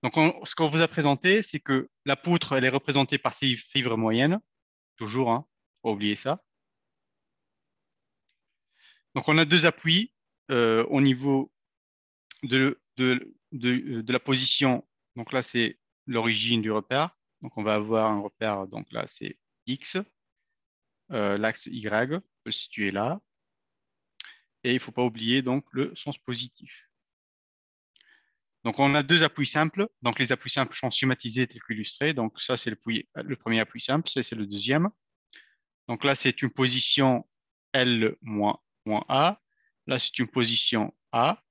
Donc, ce qu'on vous a présenté, c'est que la poutre, elle est représentée par ses fibres moyennes, toujours, hein, faut pas oublier ça. Donc, on a deux appuis au niveau de la position. Donc là, c'est l'origine du repère. Donc, on va avoir un repère, donc là, c'est X, l'axe Y, on peut le situer là. Et il ne faut pas oublier donc le sens positif. Donc, on a deux appuis simples. Donc, les appuis simples sont schématisés tels qu'illustrés. Donc, ça, c'est le premier appui simple. Ça, c'est le deuxième. Donc, là, c'est une position L moins A. Là, c'est une position A.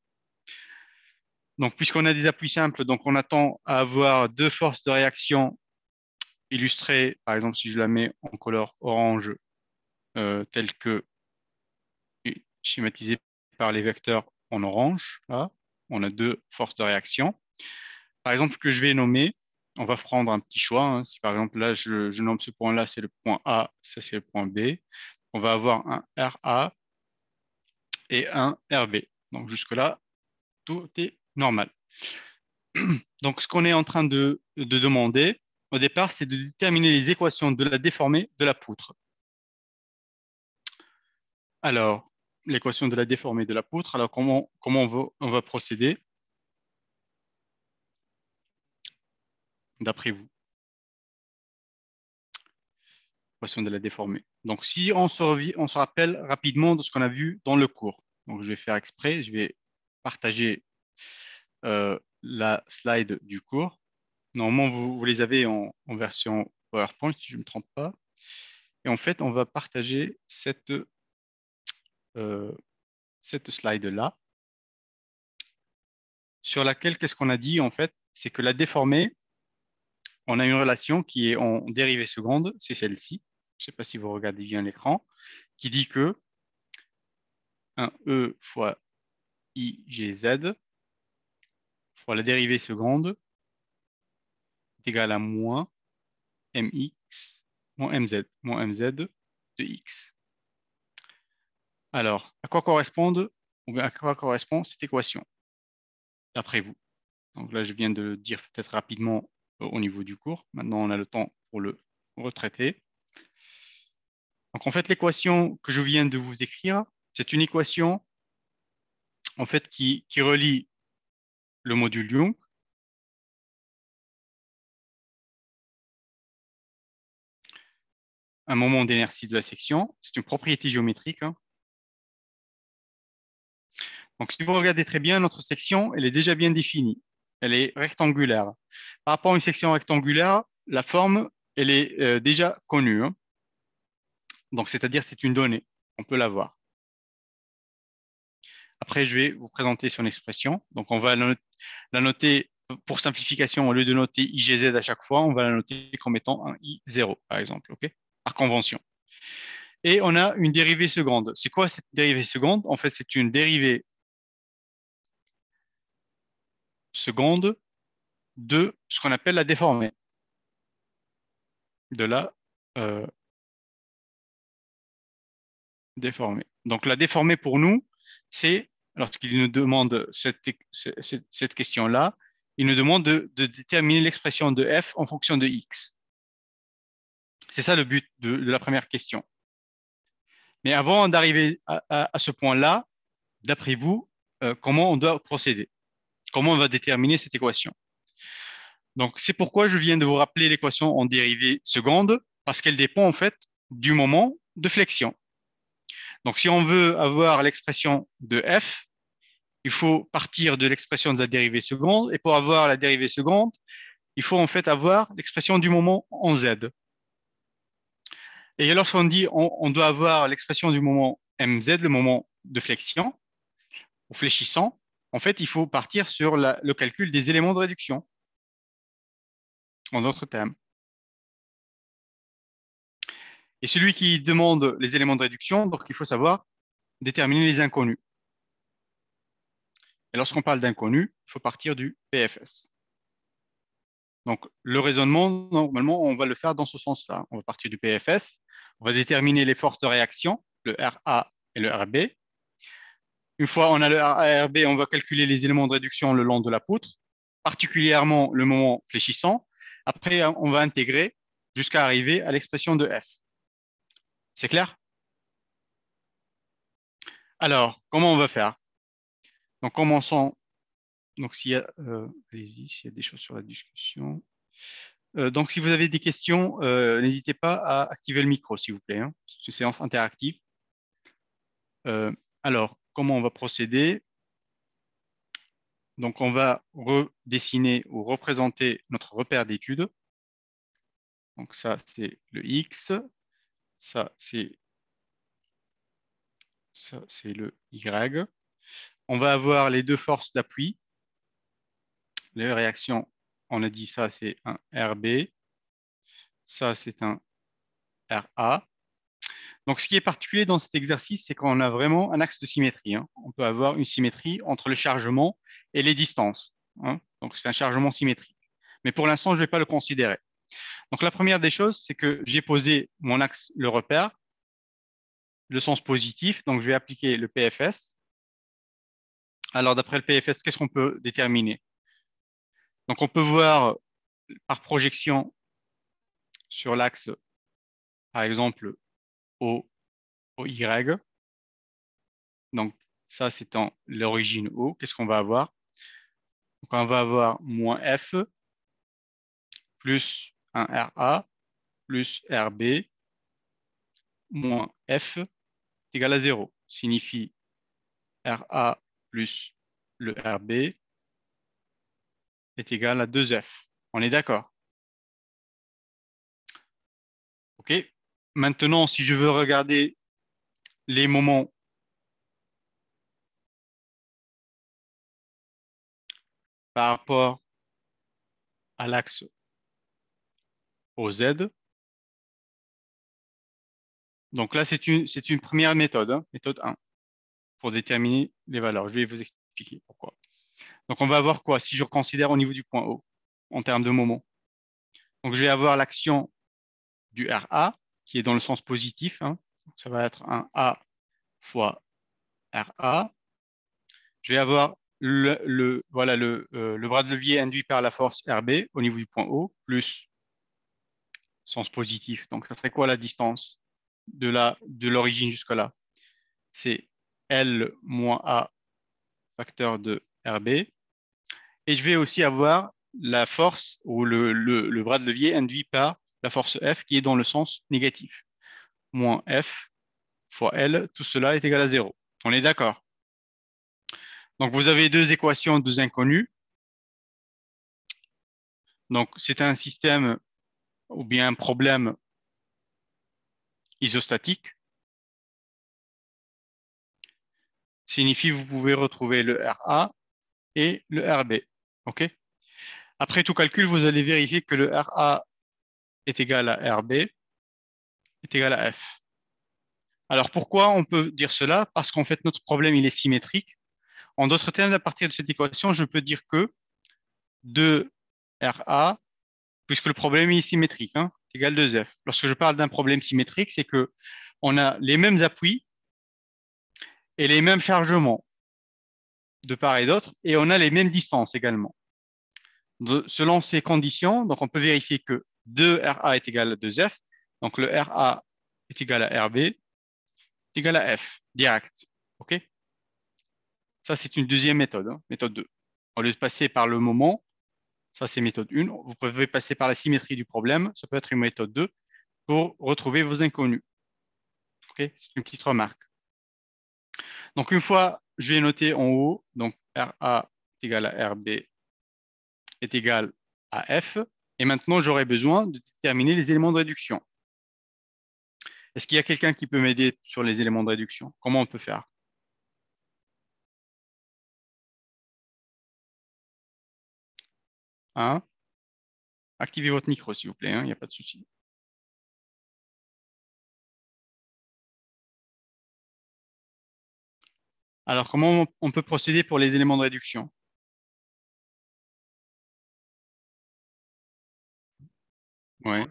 Donc, puisqu'on a des appuis simples, donc on attend à avoir deux forces de réaction illustrées. Par exemple, si je la mets en couleur orange, telle que schématisée par les vecteurs en orange, là, on a deux forces de réaction. Par exemple, ce que je vais nommer, on va prendre un petit choix, hein. Si par exemple, là, je nomme ce point-là, c'est le point A, ça c'est le point B. On va avoir un RA et un RB. Donc jusque-là, tout est normal. Donc ce qu'on est en train de demander au départ, c'est de déterminer les équations de la déformée de la poutre. Alors, l'équation de la déformée de la poutre, alors comment on va procéder d'après vous? Équation de la déformée. Donc si on se rappelle rapidement de ce qu'on a vu dans le cours. Donc je vais faire exprès, je vais partager la slide du cours. Normalement, vous les avez en version PowerPoint, si je ne me trompe pas. Et en fait, on va partager euh, cette slide-là, sur laquelle, qu'est-ce qu'on a dit, en fait, c'est que la déformée, on a une relation qui est en dérivée seconde, c'est celle-ci. Je ne sais pas si vous regardez bien l'écran, qui dit que un E fois IGZ fois la dérivée seconde est égal à moins MX, moins MZ de X. Alors, à quoi correspond, ou bien à quoi correspond cette équation, d'après vous? Donc là, je viens de le dire peut-être rapidement au niveau du cours. Maintenant, on a le temps pour le retraiter. Donc en fait, l'équation que je viens de vous écrire, c'est une équation en fait qui relie le module Young un moment d'inertie de la section. C'est une propriété géométrique, hein. Donc si vous regardez très bien, notre section, elle est déjà bien définie. Elle est rectangulaire. Par rapport à une section rectangulaire, la forme, elle est déjà connue, hein. Donc c'est-à-dire c'est une donnée. On peut la voir. Après, je vais vous présenter son expression. Donc on va la noter pour simplification, au lieu de noter IGZ à chaque fois, on va la noter comme étant un I0, par exemple, OK? Par convention. Et on a une dérivée seconde. C'est quoi cette dérivée seconde? En fait, c'est une dérivée seconde de ce qu'on appelle la déformée. De la euh, déformée. Donc la déformée pour nous, c'est, lorsqu'il nous demande cette question-là, il nous demande de déterminer l'expression de f en fonction de x. C'est ça le but de la première question. Mais avant d'arriver à ce point-là, d'après vous, comment on doit procéder? Comment on va déterminer cette équation? Donc, c'est pourquoi je viens de vous rappeler l'équation en dérivée seconde, parce qu'elle dépend en fait du moment de flexion. Donc, si on veut avoir l'expression de f, il faut partir de l'expression de la dérivée seconde, et pour avoir la dérivée seconde, il faut en fait avoir l'expression du moment en z. Et lorsqu'on dit on doit avoir l'expression du moment mz, le moment de flexion, ou fléchissant, en fait, il faut partir sur le calcul des éléments de réduction, en d'autres termes. Et celui qui demande les éléments de réduction, donc il faut savoir déterminer les inconnus. Et lorsqu'on parle d'inconnus, il faut partir du PFS. Donc, le raisonnement, normalement, on va le faire dans ce sens-là. On va partir du PFS, on va déterminer les forces de réaction, le RA et le RB. Une fois on a le RA et le RB, on va calculer les éléments de réduction le long de la poutre. particulièrement le moment fléchissant. Après, on va intégrer jusqu'à arriver à l'expression de f. C'est clair? Alors, comment on va faire? Donc, commençons. Donc, allez-y, s'il y a des choses sur la discussion. Donc, si vous avez des questions, n'hésitez pas à activer le micro, s'il vous plaît, hein. C'est une séance interactive. Euh, alors, comment on va procéder? Donc, on va redessiner ou représenter notre repère d'étude. Donc, ça, c'est le X. Ça, c'est le Y. On va avoir les deux forces d'appui. Les réactions, on a dit ça, c'est un RB. Ça, c'est un RA. Donc, ce qui est particulier dans cet exercice, c'est qu'on a vraiment un axe de symétrie, hein. On peut avoir une symétrie entre le chargement et les distances, hein. Donc, c'est un chargement symétrique. Mais pour l'instant, je ne vais pas le considérer. Donc, la première des choses, c'est que j'ai posé mon axe, le repère, le sens positif. Donc, je vais appliquer le PFS. Alors, d'après le PFS, qu'est-ce qu'on peut déterminer? Donc, on peut voir par projection sur l'axe, par exemple, O, OY. Donc, ça, c'est en l'origine O. Qu'est-ce qu'on va avoir? Donc, on va avoir moins F plus un RA plus RB moins F est égal à 0. Signifie RA plus le RB est égal à 2F. On est d'accord? OK. Maintenant, si je veux regarder les moments par rapport à l'axe OZ, donc là, c'est une première méthode, hein, méthode 1, pour déterminer les valeurs. Je vais vous expliquer pourquoi. Donc, on va avoir quoi si je considère au niveau du point O en termes de moment? Donc, je vais avoir l'action du RA qui est dans le sens positif, hein. Ça va être un A fois RA. Je vais avoir voilà, le bras de levier induit par la force RB au niveau du point O, plus sens positif. Donc, ça serait quoi la distance de l'origine jusque là? C'est L moins A facteur de RB. Et je vais aussi avoir la force ou le bras de levier induit par la force F qui est dans le sens négatif. Moins F fois L, tout cela est égal à 0. On est d'accord? Donc, vous avez deux équations, deux inconnues. Donc, c'est un système ou bien un problème isostatique. Signifie que vous pouvez retrouver le RA et le RB. OK? Après tout calcul, vous allez vérifier que le RA est égal à RB est égal à F. Alors, pourquoi on peut dire cela? Parce qu'en fait, notre problème, il est symétrique. En d'autres termes, à partir de cette équation, je peux dire que 2RA, puisque le problème est symétrique, hein, est égal à 2F. Lorsque je parle d'un problème symétrique, c'est que on a les mêmes appuis et les mêmes chargements de part et d'autre, et on a les mêmes distances également. Selon ces conditions, donc on peut vérifier que 2RA est égal à 2F, donc le RA est égal à RB, est égal à F, direct. OK? Ça, c'est une deuxième méthode, hein, méthode 2. Au lieu de passer par le moment, ça c'est méthode 1, vous pouvez passer par la symétrie du problème, ça peut être une méthode 2, pour retrouver vos inconnus. OK? C'est une petite remarque. Donc une fois, je vais noter en haut, donc RA est égal à RB est égal à F. Et maintenant, j'aurai besoin de déterminer les éléments de réduction. Est-ce qu'il y a quelqu'un qui peut m'aider sur les éléments de réduction? Comment on peut faire? Hein? Activez votre micro, s'il vous plaît, hein, il n'y a pas de souci. Alors, comment on peut procéder pour les éléments de réduction? Ouais.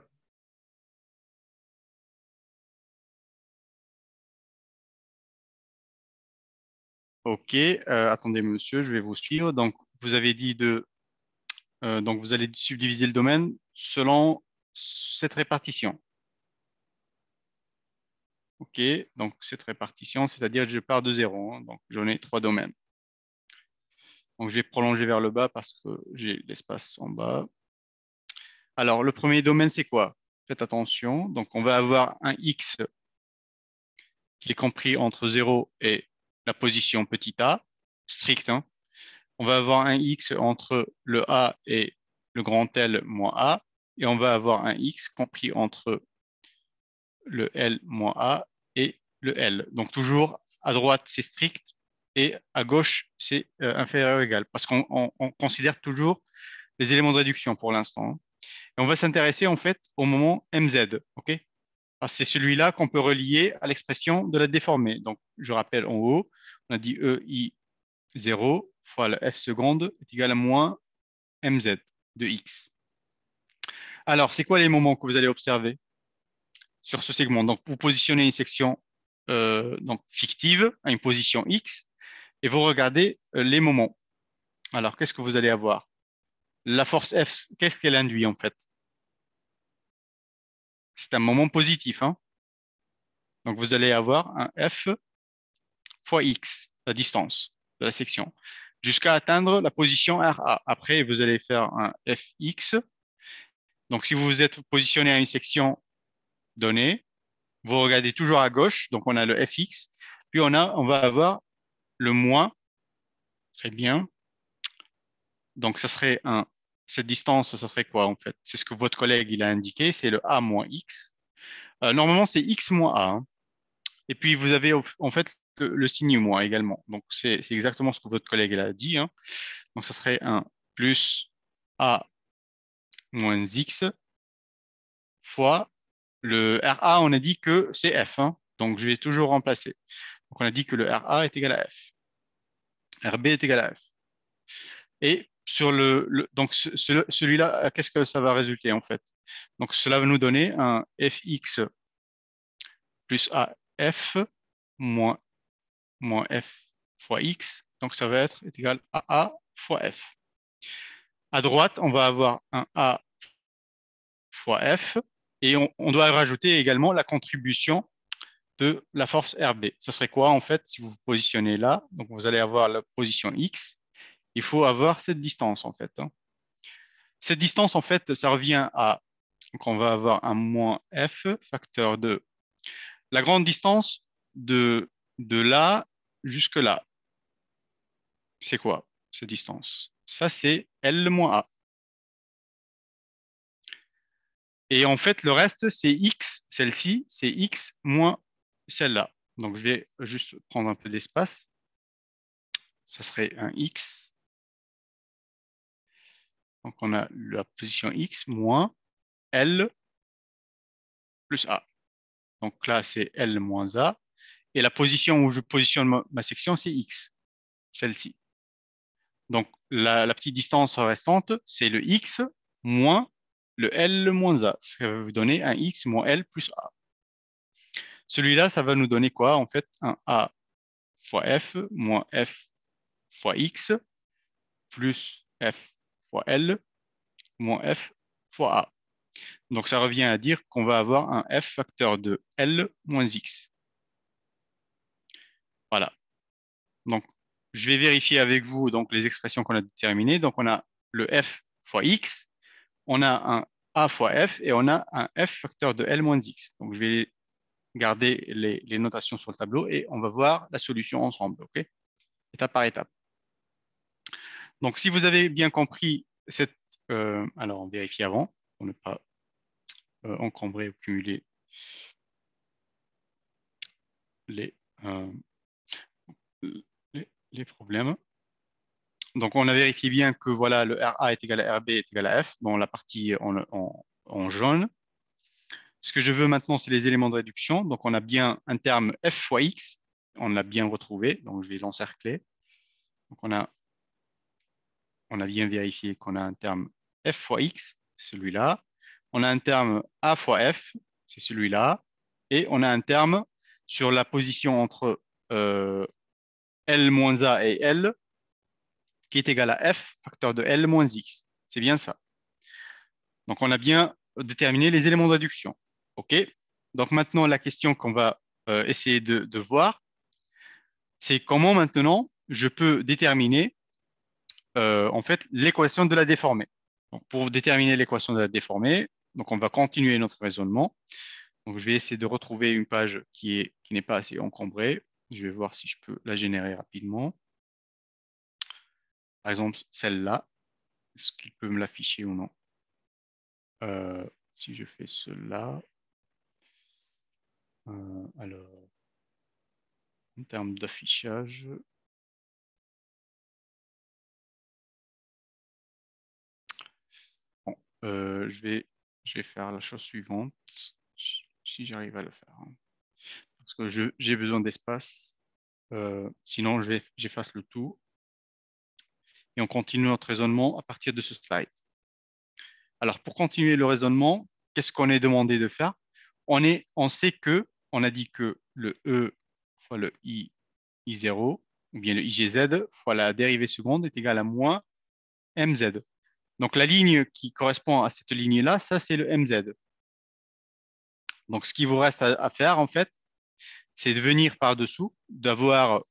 OK. Attendez, monsieur, je vais vous suivre. Donc, vous avez dit de Donc, vous allez subdiviser le domaine selon cette répartition. OK, donc cette répartition, c'est-à-dire que je pars de 0. Hein, donc, j'en ai 3 domaines. Donc, je vais prolonger vers le bas parce que j'ai l'espace en bas. Alors, le premier domaine, c'est quoi? Faites attention. Donc, on va avoir un X qui est compris entre 0 et la position petit a, strict. Hein. On va avoir un X entre le A et le grand L moins A. Et on va avoir un X compris entre le L moins A et le L. Donc, toujours à droite, c'est strict et à gauche, c'est inférieur ou égal. Parce qu'on considère toujours les éléments de réduction pour l'instant. Hein. Et on va s'intéresser en fait au moment MZ. OK? Parce que c'est celui-là qu'on peut relier à l'expression de la déformée. Donc, je rappelle en haut, on a dit EI0 fois le F seconde est égal à moins MZ de X. Alors, c'est quoi les moments que vous allez observer sur ce segment? Donc, vous positionnez une section donc fictive à une position X et vous regardez les moments. Alors, qu'est-ce que vous allez avoir? La force F, qu'est-ce qu'elle induit en fait? C'est un moment positif. Hein. Donc, vous allez avoir un F fois X, la distance de la section, jusqu'à atteindre la position RA. Après, vous allez faire un Fx. Donc, si vous vous êtes positionné à une section donnée, vous regardez toujours à gauche. Donc, on a le Fx. Puis, on va avoir le moins. Très bien. Donc, ça serait cette distance, ça serait quoi en fait? C'est ce que votre collègue il a indiqué, c'est le A moins X. Normalement, c'est X moins A. Hein. Et puis, vous avez en fait le signe moins également. Donc, c'est exactement ce que votre collègue il a dit. Hein. Donc, ça serait un plus A moins X fois le RA, on a dit que c'est F. Hein. Donc, je vais toujours remplacer. Donc, on a dit que le RA est égal à F. RB est égal à F. Et sur donc celui-là, qu'est-ce que ça va résulter en fait? Donc, cela va nous donner un Fx plus AF moins, moins F fois X. Donc, ça va être est égal à A fois F. À droite, on va avoir un A fois F et on doit rajouter également la contribution de la force RB. Ce serait quoi en fait si vous vous positionnez là? Donc, vous allez avoir la position X. Il faut avoir cette distance en fait. Hein. Cette distance en fait, ça revient à, donc on va avoir un moins F facteur de la grande distance de là jusque là. C'est quoi cette distance? Ça, c'est L moins A. Et en fait, le reste, c'est X, celle-ci, c'est X moins celle-là. Donc, je vais juste prendre un peu d'espace. Ça serait un X. Donc, on a la position X moins L plus A. Donc là, c'est L moins A. Et la position où je positionne ma section, c'est X, celle-ci. Donc, la petite distance restante, c'est le X moins le L moins A. Ça va vous donner un X moins L plus A. Celui-là, ça va nous donner quoi? En fait, un A fois F moins F fois X plus F fois L moins F fois A. Donc, ça revient à dire qu'on va avoir un F facteur de L moins X. Voilà. Donc, je vais vérifier avec vous donc, les expressions qu'on a déterminées. Donc, on a le F fois X, on a un A fois F et on a un F facteur de L moins X. Donc, je vais garder les notations sur le tableau et on va voir la solution ensemble, OK? Étape par étape. Donc, si vous avez bien compris cette... alors, on vérifie avant pour ne pas encombrer ou cumuler les, euh, les problèmes. Donc, on a vérifié bien que voilà, le RA est égal à RB est égal à F dans la partie en jaune. Ce que je veux maintenant, c'est les éléments de réduction. Donc, on a bien un terme F fois X. On l'a bien retrouvé. Donc, je vais l'encercler. Donc, on a bien vérifié qu'on a un terme F fois X, celui-là. On a un terme A fois F, c'est celui-là. Et on a un terme sur la position entre L moins A et L, qui est égal à F, facteur de L moins X. C'est bien ça. Donc, on a bien déterminé les éléments d'adduction. OK? Donc, maintenant, la question qu'on va essayer de voir, c'est comment maintenant je peux déterminer en fait l'équation de la déformée. Donc, pour déterminer l'équation de la déformée, donc on va continuer notre raisonnement. Donc, je vais essayer de retrouver une page qui n'est pas assez encombrée. Je vais voir si je peux la générer rapidement. Par exemple, celle-là, est-ce qu'il peut me l'afficher ou non? Si je fais cela, alors, en termes d'affichage, bon, je vais faire la chose suivante, si j'arrive à le faire, hein. Parce que j'ai besoin d'espace. Sinon, j'efface le tout et on continue notre raisonnement à partir de ce slide. Alors, pour continuer le raisonnement, qu'est-ce qu'on est demandé de faire? On sait que, on a dit que le E fois le I0, ou bien le IGZ fois la dérivée seconde est égal à moins MZ. Donc, la ligne qui correspond à cette ligne-là, ça, c'est le MZ. Donc, ce qui vous reste à faire, en fait, c'est de venir par-dessous, d'avoir,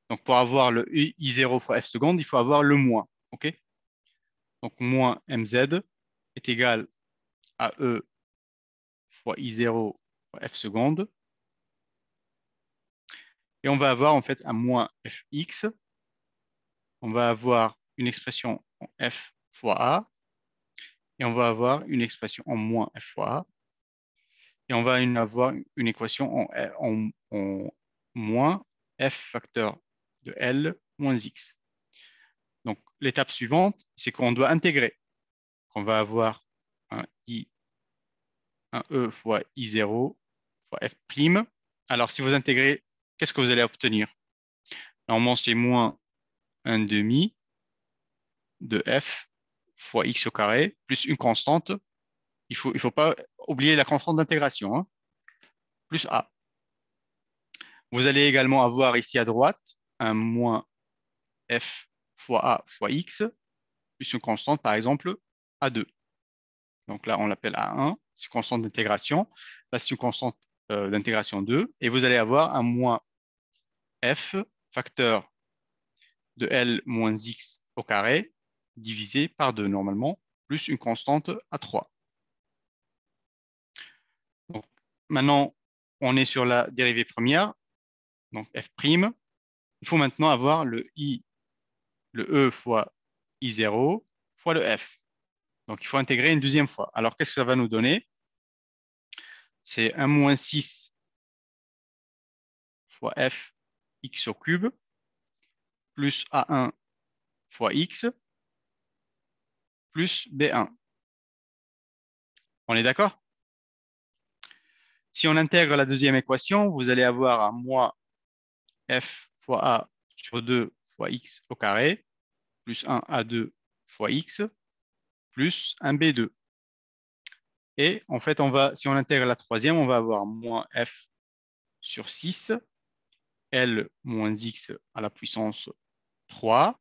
donc pour avoir le I0 fois F seconde, il faut avoir le moins. OK? Donc, moins MZ est égal à E fois I0 fois F seconde. Et on va avoir en fait un moins Fx. On va avoir une expression en F fois A. Et on va avoir une expression en moins F fois A. Et on va avoir une équation en moins F facteur de L moins X. Donc, l'étape suivante, c'est qu'on doit intégrer. On va avoir un un E fois I0 fois F'. Alors, si vous intégrez, qu'est-ce que vous allez obtenir? Normalement, c'est moins 1 demi de F fois X au carré plus une constante. Il faut pas oublier la constante d'intégration, hein, plus A. Vous allez également avoir ici à droite un moins F fois A fois X plus une constante, par exemple, A2. Donc là, on l'appelle A1, c'est une constante d'intégration. Là, c'est une constante d'intégration 2. Et vous allez avoir un moins F facteur de L moins X au carré divisé par 2 normalement, plus une constante A3. Donc, maintenant, on est sur la dérivée première, donc F'. Il faut maintenant avoir le E fois I0 fois le F. Donc, il faut intégrer une deuxième fois. Alors, qu'est-ce que ça va nous donner? C'est 1 moins 6 fois F x au cube plus A1 fois X plus B1. On est d'accord? Si on intègre la deuxième équation, vous allez avoir un moins F fois A sur 2 fois X au carré plus 1 A2 fois X plus un B2. Et en fait, si on intègre la troisième, on va avoir moins F sur 6, L moins X à la puissance 3,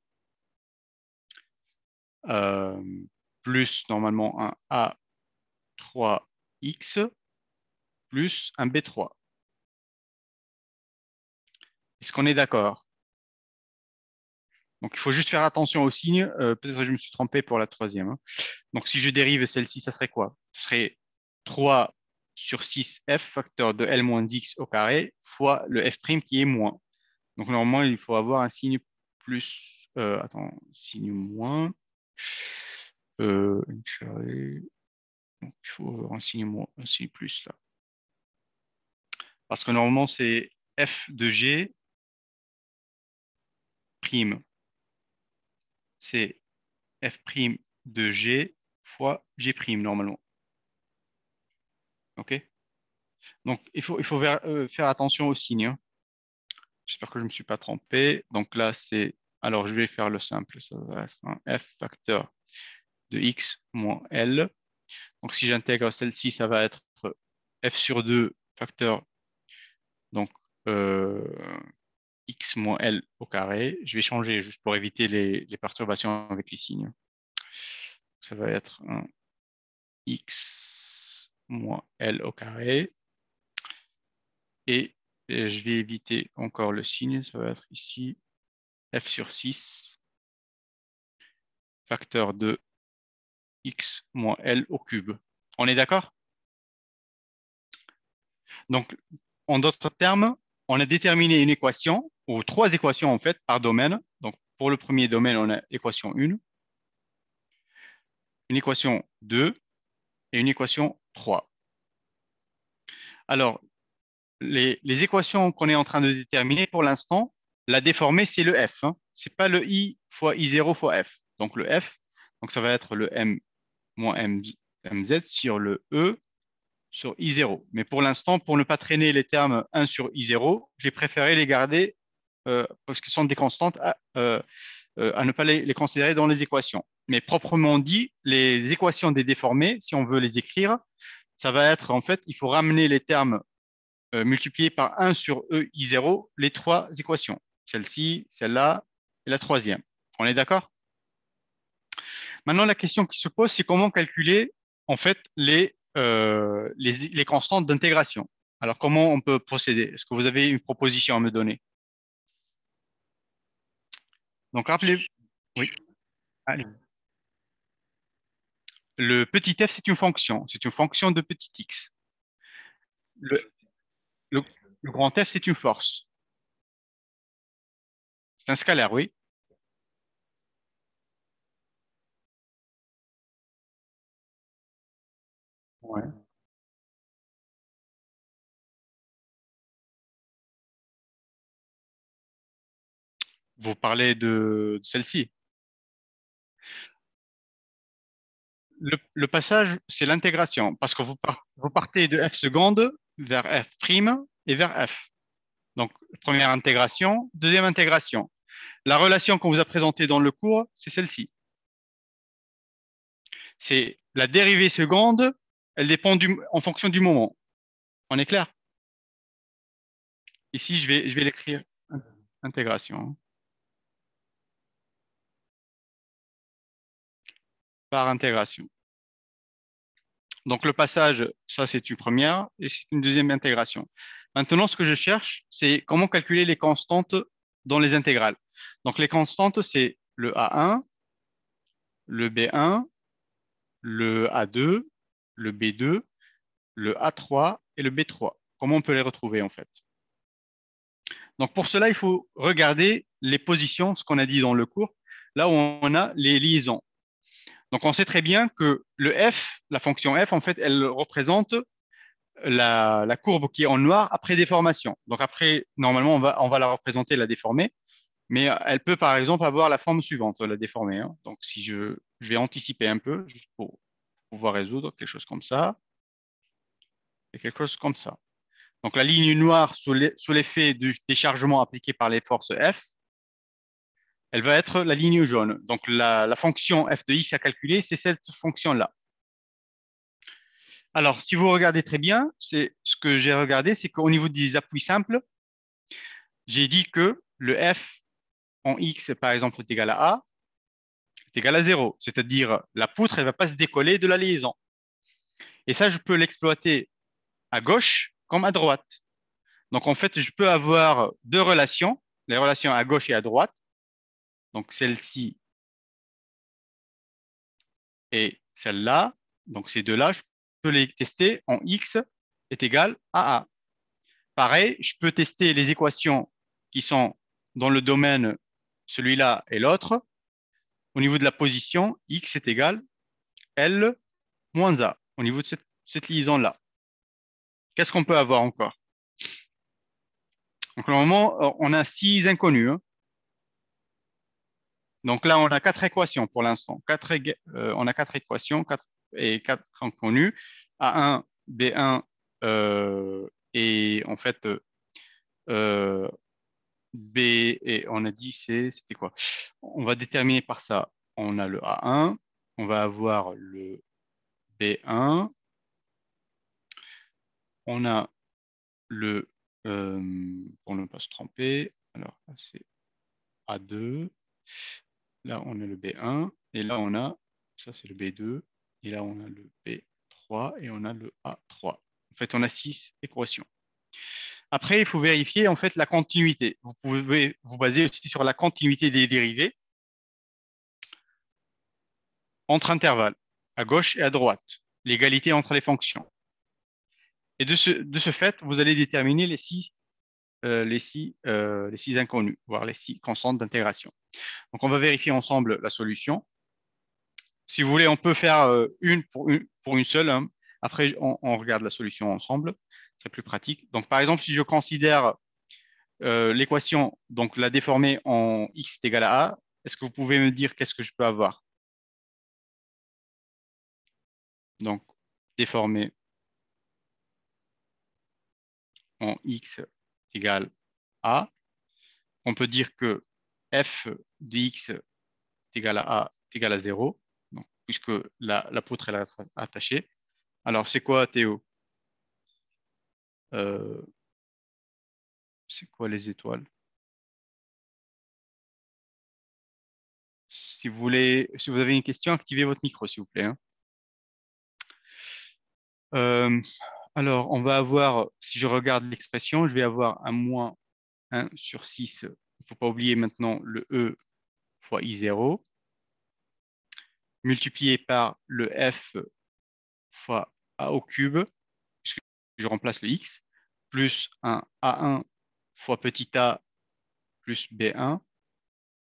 euh, plus normalement un A3X plus un B3. Est-ce qu'on est d'accord? Donc, il faut juste faire attention aux signes. Peut-être que je me suis trompé pour la troisième, hein. Donc, si je dérive celle-ci, ça serait quoi? Ce serait 3 sur 6F facteur de L moins X au carré fois le F' qui est moins. Donc, normalement, il faut avoir un signe plus. Attends, signe moins. Une carré. Donc, il faut avoir un signe moins, un signe plus là. Parce que normalement, c'est F de G prime. C'est F' de G fois G' normalement. OK? Donc, il faut faire attention aux signes, hein. J'espère que je ne me suis pas trompé. Donc là, c'est. Alors, je vais faire le simple. Ça va être un F facteur de X moins L. Donc, si j'intègre celle-ci, ça va être F sur 2 facteur, donc euh, X moins L au carré. Je vais changer juste pour éviter les perturbations avec les signes. ça va être un x moins L au carré. Et je vais éviter encore le signe, ça va être ici f sur 6, facteur de x moins L au cube. On est d'accord? Donc, en d'autres termes, on a déterminé une équation, ou trois équations en fait, par domaine. Donc, pour le premier domaine, on a équation 1, une équation 2 et une équation 3. Alors, les équations qu'on est en train de déterminer pour l'instant, la déformée, c'est le f. Hein. Ce n'est pas le i fois i0 fois f. Donc, le f, donc ça va être le m moins mz sur le e sur I0. Mais pour l'instant, pour ne pas traîner les termes 1 sur I0, j'ai préféré les garder parce qu'ils sont des constantes à ne pas les considérer dans les équations. Mais proprement dit, les équations des déformés, si on veut les écrire, ça va être en fait, il faut ramener les termes multipliés par 1 sur E I0, les trois équations. Celle-ci, celle-là et la troisième. On est d'accord? Maintenant, la question qui se pose, c'est comment calculer en fait les constantes d'intégration. Alors, comment on peut procéder? Est-ce que vous avez une proposition à me donner? Donc, rappelez, oui, allez. Le petit f, c'est une fonction. C'est une fonction de petit x. Le, le- le grand F, c'est une force. C'est un scalaire, oui. Ouais. Vous parlez de celle-ci. Le passage, c'est l'intégration, parce que vous partez de f seconde vers f prime et vers f. Donc, première intégration, deuxième intégration. La relation qu'on vous a présentée dans le cours, c'est celle-ci. C'est la dérivée seconde, elle dépend en fonction du moment. On est clair? Ici, je vais l'écrire. Intégration par intégration. Donc, le passage, ça, c'est une première et c'est une deuxième intégration. Maintenant, ce que je cherche, c'est comment calculer les constantes dans les intégrales. Donc, les constantes, c'est le A1, le B1, le A2, le B2, le A3 et le B3. Comment on peut les retrouver en fait? Donc pour cela, il faut regarder les positions, ce qu'on a dit dans le cours, là où on a les liaisons. Donc on sait très bien que le f, la fonction f, en fait, elle représente la courbe qui est en noir après déformation. Donc après, normalement, on va la représenter, la déformer, mais elle peut par exemple avoir la forme suivante, la déformer. Hein. Donc si je vais anticiper un peu, juste pour pouvoir résoudre quelque chose comme ça et quelque chose comme ça. Donc la ligne noire sous l'effet du déchargement appliqué par les forces F, elle va être la ligne jaune. Donc la fonction f de x à calculer, c'est cette fonction-là. Alors, si vous regardez très bien, c'est ce que j'ai regardé, c'est qu'au niveau des appuis simples, j'ai dit que le f en x, par exemple, est égal à a, est égal à 0. C'est-à-dire, la poutre, elle ne va pas se décoller de la liaison. Et ça, je peux l'exploiter à gauche comme à droite. Donc, en fait, je peux avoir deux relations, les relations à gauche et à droite. Donc, celle-ci et celle-là. Donc, ces deux-là, je peux les tester en x est égal à a. Pareil, je peux tester les équations qui sont dans le domaine celui-là et l'autre. Au niveau de la position, x est égal L moins A, au niveau de cette liaison-là. Qu'est-ce qu'on peut avoir encore? Donc, normalement, on a six inconnus. Hein. Donc là, on a quatre équations pour l'instant. On a quatre équations et quatre inconnus. A1, B1 et en fait euh, B et on a dit c'était quoi? On va déterminer par ça. On a le A1, on va avoir le B1, on a le pour ne pas se tromper. Alors là, c'est A2. Là, on a le B1 et là, on a Ça, c'est le B2. Et là, on a le B3 et on a le A3. En fait, on a 6 équations. Après, il faut vérifier en fait la continuité. Vous pouvez vous baser aussi sur la continuité des dérivés entre intervalles, à gauche et à droite, l'égalité entre les fonctions. Et de ce fait, vous allez déterminer les six inconnus, voire les 6 constantes d'intégration. Donc, on va vérifier ensemble la solution. Si vous voulez, on peut faire pour une seule, hein. Après, on regarde la solution ensemble. C'est plus pratique. Donc, par exemple, si je considère l'équation, donc la déformer en x est égal à a, est-ce que vous pouvez me dire qu'est-ce que je peux avoir? Donc, déformer en x est égal à, on peut dire que f de x est égal à a est égal à 0, donc, puisque la poutre est attachée. Alors, c'est quoi Théo? Euh, c'est quoi les étoiles? Si vous voulez, si vous avez une question, activez votre micro, s'il vous plaît, hein. Euh, alors, on va avoir, si je regarde l'expression, je vais avoir un moins 1 sur 6. Il ne faut pas oublier maintenant le E fois I0, multiplié par le F fois A au cube, puisque je remplace le X, plus un A1 fois petit a plus B1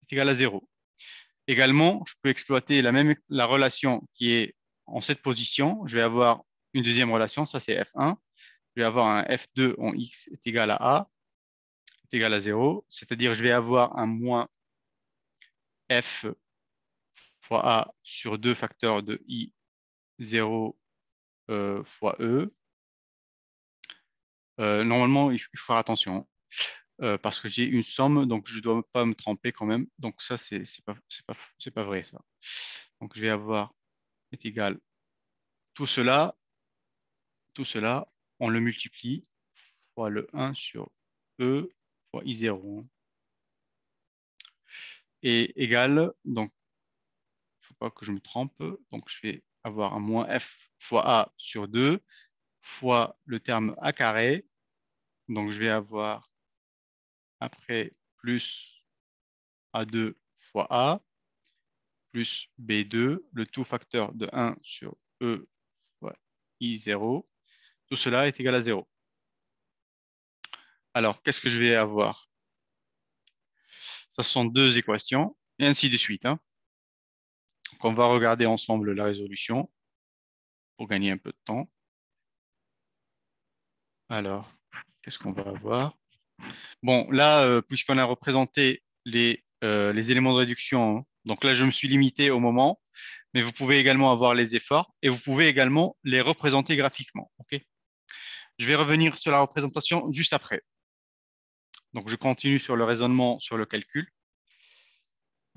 est égal à 0. Également, je peux exploiter la relation qui est en cette position. Je vais avoir une deuxième relation, ça c'est F1. Je vais avoir un F2 en X est égal à A, est égal à 0. C'est-à-dire je vais avoir un moins F fois A sur 2 facteurs de I0 fois E. Normalement, il faut faire attention parce que j'ai une somme, donc je ne dois pas me tromper quand même. Donc ça, c'est pas vrai, ça. Donc je vais avoir est égal tout cela, on le multiplie fois le 1 sur E fois I0 et égal, donc il ne faut pas que je me trompe, donc je vais avoir un moins F fois A sur 2 fois le terme A carré, donc je vais avoir après plus A2 fois A plus B2, le tout facteur de 1 sur E fois I0. Tout cela est égal à 0. Alors, qu'est-ce que je vais avoir? Ça sont deux équations, et ainsi de suite, hein. Donc, on va regarder ensemble la résolution pour gagner un peu de temps. Alors, qu'est-ce qu'on va avoir? Bon, là, puisqu'on a représenté les éléments de réduction, hein, donc là, je me suis limité au moment, mais vous pouvez également avoir les efforts et vous pouvez également les représenter graphiquement. Ok. Je vais revenir sur la représentation juste après. Donc, je continue sur le raisonnement, sur le calcul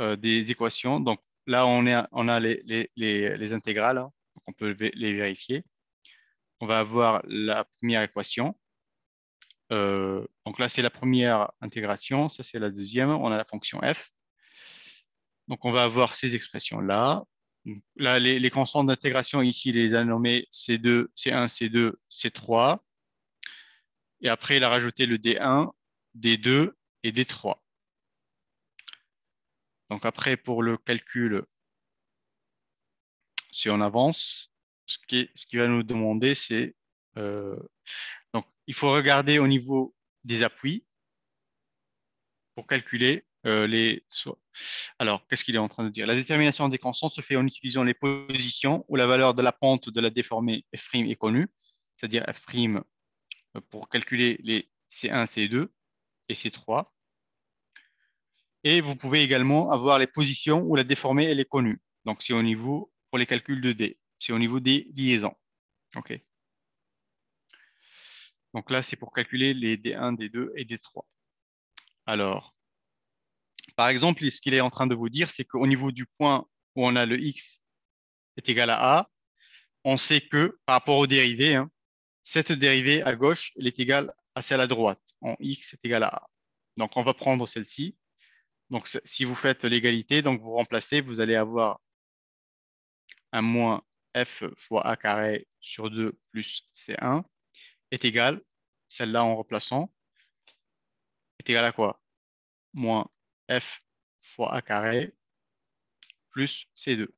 des équations. Donc, là, on a les intégrales, hein. Donc, on peut les vérifier. On va avoir la première équation. Donc là, c'est la première intégration. Ça, c'est la deuxième. On a la fonction f. Donc, on va avoir ces expressions-là. Là, les constantes d'intégration, ici, les a nommées C2, C1, C2, C3. Et après, il a rajouté le D1, D2 et D3. Donc après, pour le calcul, si on avance, ce qui va nous demander, c'est donc il faut regarder au niveau des appuis pour calculer alors, qu'est-ce qu'il est en train de dire? La détermination des constantes se fait en utilisant les positions où la valeur de la pente de la déformée f' est connue, c'est-à-dire f' pour calculer les C1, C2 et C3. Et vous pouvez également avoir les positions où la déformée elle est connue. Donc, c'est au niveau, pour les calculs de D, c'est au niveau des liaisons. OK. Donc là, c'est pour calculer les D1, D2 et D3. Alors, par exemple, ce qu'il est en train de vous dire, c'est qu'au niveau du point où on a le X est égal à A, on sait que par rapport aux dérivées, hein, cette dérivée à gauche, elle est égale à celle à droite. En X est égal à A. Donc, on va prendre celle-ci. Donc, si vous faites l'égalité, donc vous remplacez, vous allez avoir un moins f fois a carré sur 2 plus c1 est égal, celle-là en remplaçant, est égal à quoi? Moins f fois a carré plus c2.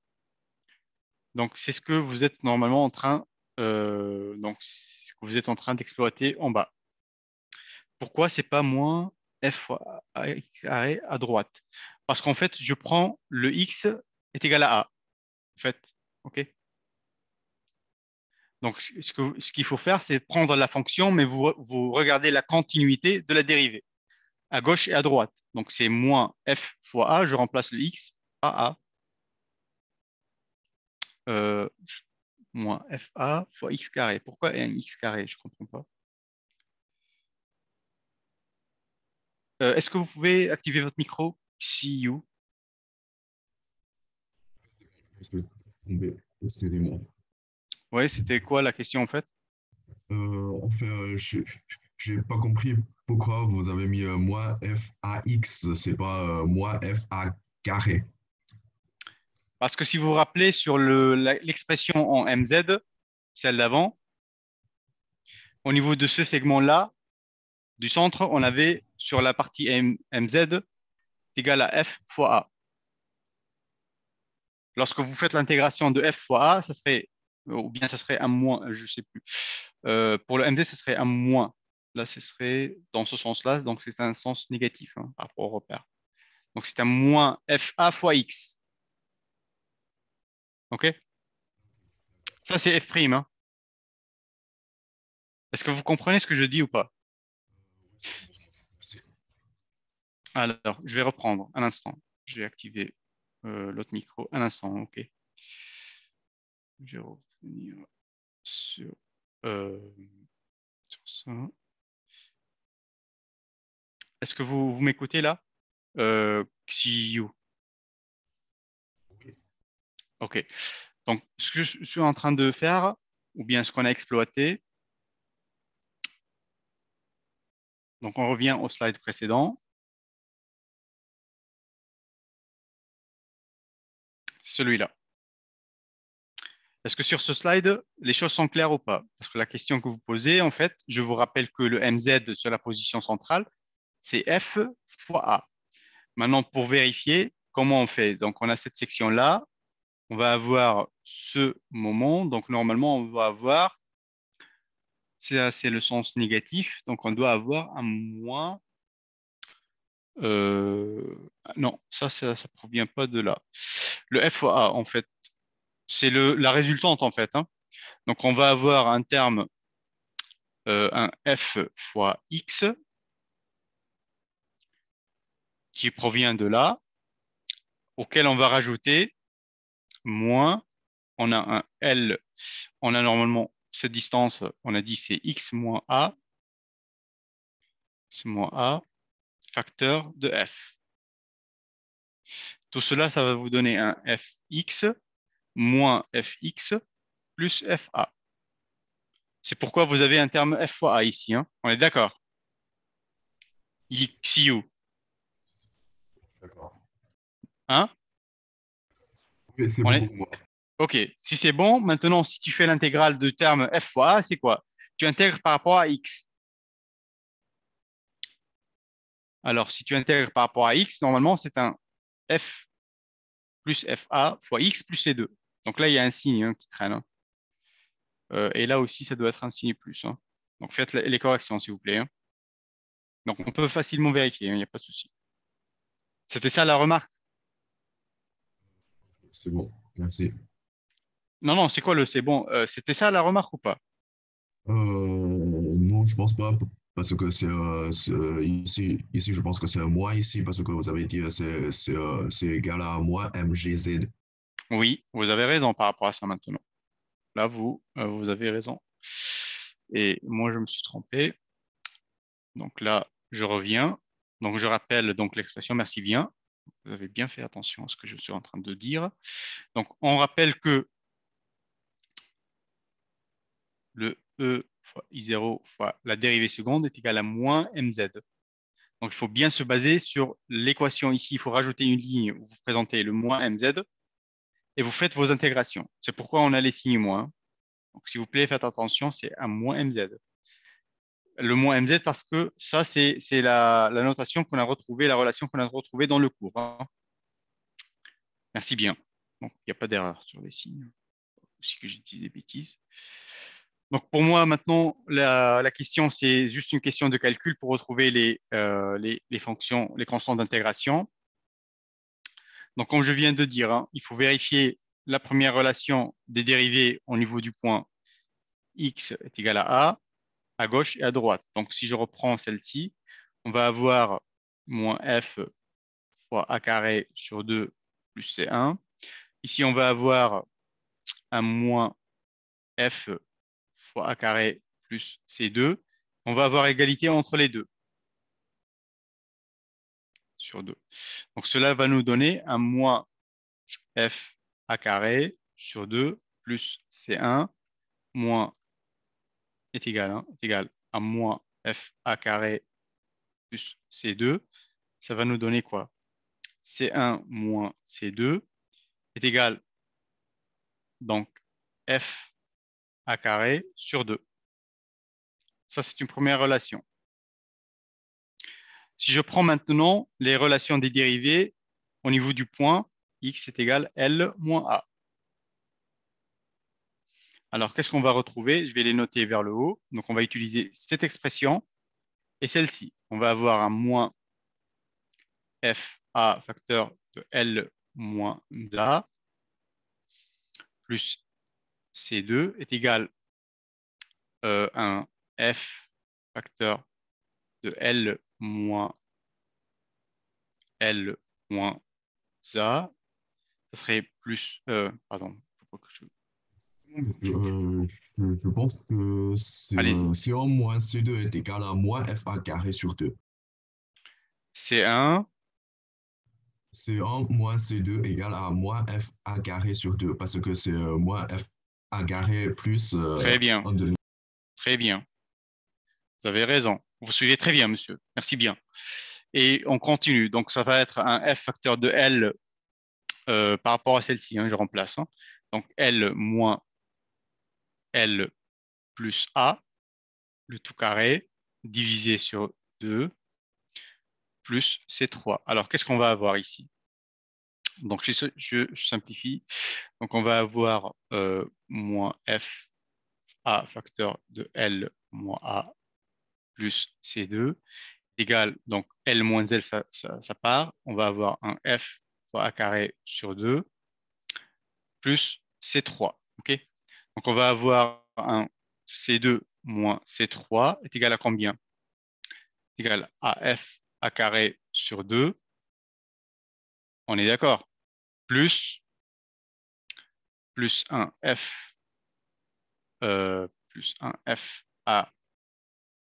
Donc, c'est ce que vous êtes normalement en train, donc, c'est ce que vous êtes en train d'exploiter en bas. Pourquoi c'est pas moins f fois a carré à droite? Parce qu'en fait, je prends le x est égal à a. En fait, OK? Donc, ce qu'il faut faire, c'est prendre la fonction, mais vous regardez la continuité de la dérivée, à gauche et à droite. Donc, c'est moins f fois a, je remplace le x par a. Euh, moins fa fois x carré. Pourquoi un x carré? Je ne comprends pas. Est-ce que vous pouvez activer votre micro? See you. Excusez-moi. Ouais, c'était quoi la question en fait? Enfin, je n'ai pas compris pourquoi vous avez mis moins FAX, c'est pas moins FA carré. Parce que si vous vous rappelez sur l'expression en MZ, celle d'avant, au niveau de ce segment-là, du centre, on avait sur la partie MZ égale à F fois A. Lorsque vous faites l'intégration de F fois A, ça serait, ou bien ça serait un moins, je ne sais plus. Pour le MZ, ça serait un moins. Là, ce serait dans ce sens-là, donc c'est un sens négatif hein, par rapport au repère. Donc c'est un moins FA fois X. OK? Ça, c'est F'. Hein. Est-ce que vous comprenez ce que je dis ou pas? C'est- Alors, je vais reprendre un instant. Je vais activer l'autre micro. Un instant, OK. Je vais revenir sur, euh, sur ça. Est-ce que vous m'écoutez là? Xiyu. OK. Donc, ce que je suis en train de faire, ou bien ce qu'on a exploité, donc on revient au slide précédent, celui-là. Est-ce que sur ce slide, les choses sont claires ou pas? Parce que la question que vous posez, en fait, je vous rappelle que le MZ sur la position centrale, c'est F fois A. Maintenant, pour vérifier, comment on fait? Donc, on a cette section-là, on va avoir ce moment. Donc, normalement, on va avoir, c'est le sens négatif, donc on doit avoir un moins. Non, ça provient pas de là. Le F fois A, en fait, c'est la résultante, en fait. Hein. Donc, on va avoir un terme, un F fois X qui provient de là, auquel on va rajouter moins, on a un L, on a normalement cette distance, on a dit c'est X moins A, c'est moins A, facteur de F. Tout cela, ça va vous donner un Fx moins Fx plus Fa. C'est pourquoi vous avez un terme F fois A ici. Hein. On est d'accord? XU. D'accord. Hein? Oui, c'est On bon est... pour moi. OK. Si c'est bon, maintenant, si tu fais l'intégrale de terme F fois A, c'est quoi? Tu intègres par rapport à X. Alors, si tu intègres par rapport à X, normalement, c'est un F plus FA fois X plus C2. Donc là, il y a un signe hein, qui traîne. Hein. Et là aussi, ça doit être un signe plus. Hein. Donc faites les corrections, s'il vous plaît. Hein. Donc on peut facilement vérifier, il n'y a pas de souci. C'était ça la remarque? C'est bon, merci. Non, non, c'est quoi le c'est bon? C'était ça la remarque ou pas? Non, je pense pas, parce que ici, je pense que c'est un moins ici, parce que vous avez dit c'est égal à moins MGZ. Oui, vous avez raison par rapport à ça maintenant. Là, vous avez raison. Et moi, je me suis trompé. Donc là, je reviens. Donc je rappelle donc l'expression merci bien. Vous avez bien fait attention à ce que je suis en train de dire. Donc on rappelle que le E fois I0 fois la dérivée seconde est égal à moins mz. Donc il faut bien se baser sur l'équation ici. Il faut rajouter une ligne où vous présentez le moins mz et vous faites vos intégrations. C'est pourquoi on a les signes moins. Donc, s'il vous plaît, faites attention, c'est un moins mz. Le moins mz parce que ça, c'est la notation qu'on a retrouvée, la relation qu'on a retrouvée dans le cours, hein. Merci bien. Donc, il n'y a pas d'erreur sur les signes. Aussi que j'utilise des bêtises. Donc, pour moi, maintenant, la question, c'est juste une question de calcul pour retrouver les fonctions, les constantes d'intégration. Donc, comme je viens de dire, hein, il faut vérifier la première relation des dérivés au niveau du point x est égal à gauche et à droite. Donc, si je reprends celle-ci, on va avoir moins f fois a carré sur 2 plus c1. Ici, on va avoir un moins f fois a carré plus c2. On va avoir égalité entre les deux sur 2. Donc, cela va nous donner un moins f a carré sur 2 plus c1 moins est égal à moins f a carré plus c2. Ça va nous donner quoi? C1 moins C2 est égal donc f a carré sur 2. Ça, c'est une première relation. Si je prends maintenant les relations des dérivés au niveau du point, x est égal L moins A. Alors, qu'est-ce qu'on va retrouver? Je vais les noter vers le haut. Donc, on va utiliser cette expression et celle-ci. On va avoir un moins FA facteur de L moins A plus C2 est égal à un F facteur de L moins L moins A. Ça serait plus... pardon, faut pas que Je, je pense que allez-y. C1 moins C2 est égal à moins FA carré sur 2. C1, C1 moins C2 égale à moins FA carré sur 2 parce que c'est moins FA carré plus très bien, 1 de très bien. Vous avez raison. Vous suivez très bien, monsieur. Merci bien. Et on continue. Donc, ça va être un F facteur de L par rapport à celle-ci, hein, je remplace, hein. Donc, L moins L plus A, le tout carré, divisé sur 2, plus C3. Alors, qu'est-ce qu'on va avoir ici? Donc, je simplifie. Donc, on va avoir moins F A facteur de L moins A plus C2 égale, donc L moins L, ça part. On va avoir un F fois A carré sur 2 plus C3. OK? Donc, on va avoir un C2 moins C3 est égal à combien? Égal à F A carré sur 2. On est d'accord? Plus un F plus un F A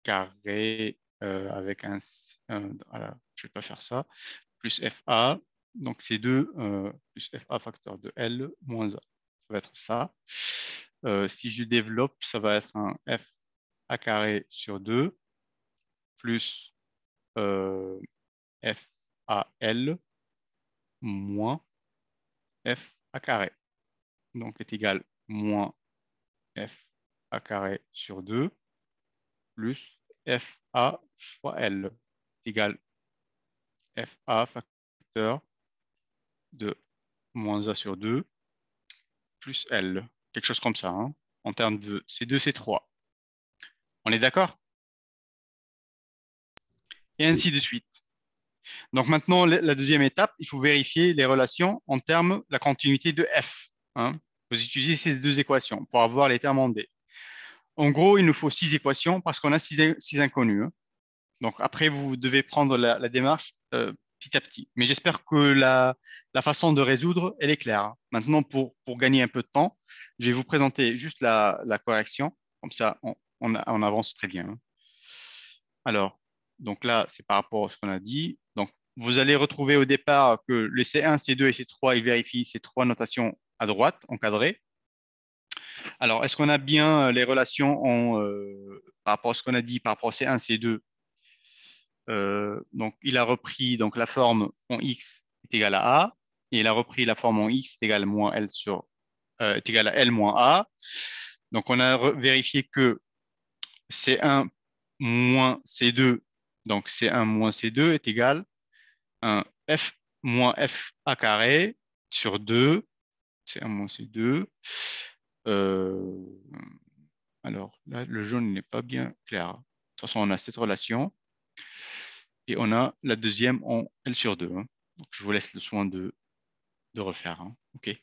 carré avec voilà, je ne vais pas faire ça, plus FA, donc c'est 2 plus FA facteur de L moins A. Ça va être ça. Si je développe, ça va être un F A carré sur 2 plus euh, F A L moins F A carré. Donc est égal moins F A carré sur 2 plus FA fois L est égal FA facteur de moins A sur 2 plus L. Quelque chose comme ça, hein, en termes de C2, C3. On est d'accord? Et Oui. ainsi de suite. Donc maintenant, la deuxième étape, il faut vérifier les relations en termes de la continuité de F, hein. Vous utilisez ces deux équations pour avoir les termes en D. En gros, il nous faut 6 équations parce qu'on a 6 inconnus, hein. Donc après, vous devez prendre la démarche petit à petit. Mais j'espère que la façon de résoudre, elle est claire, hein. Maintenant, pour gagner un peu de temps, je vais vous présenter juste la correction. Comme ça, on avance très bien, hein. Alors, donc là, c'est par rapport à ce qu'on a dit. Donc, vous allez retrouver au départ que le C1, C2 et C3, ils vérifient ces trois notations à droite, encadrées. Alors, est-ce qu'on a bien les relations par rapport à ce qu'on a dit par rapport au C1, C2? Donc, il a repris donc, la forme en x est égal à A. et il a repris la forme en x est égal à moins L est égal à L moins A. Donc, on a vérifié que C1 moins C2, donc C1 moins C2 est égal à un F moins F A carré sur 2, C1 moins C2. Euh, alors là, le jaune n'est pas bien clair. De toute façon, on a cette relation et on a la deuxième en L sur 2. Hein. Donc, je vous laisse le soin de refaire. Hein. OK.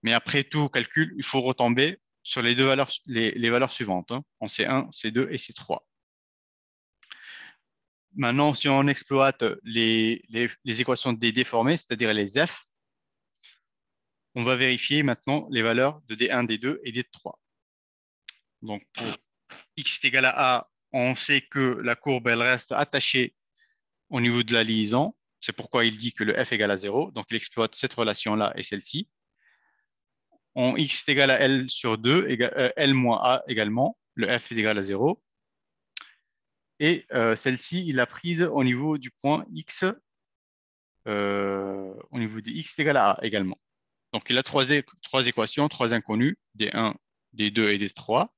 Mais après tout calcul, il faut retomber sur les deux valeurs, les valeurs suivantes, hein, en C1, C2 et C3. Maintenant, si on exploite les équations des déformées, c'est-à-dire les F, on va vérifier maintenant les valeurs de D1, D2 et D3. Donc, pour x est égal à A, on sait que la courbe, elle reste attachée au niveau de la liaison. C'est pourquoi il dit que le f égale à 0. Donc, il exploite cette relation-là et celle-ci. En x est égal à L sur 2, L moins A également. Le f est égal à 0. Et celle-ci, il l'a prise au niveau du point x, au niveau de x est égal à A également. Donc, il a trois équations, trois inconnues, D1, D2 et D3.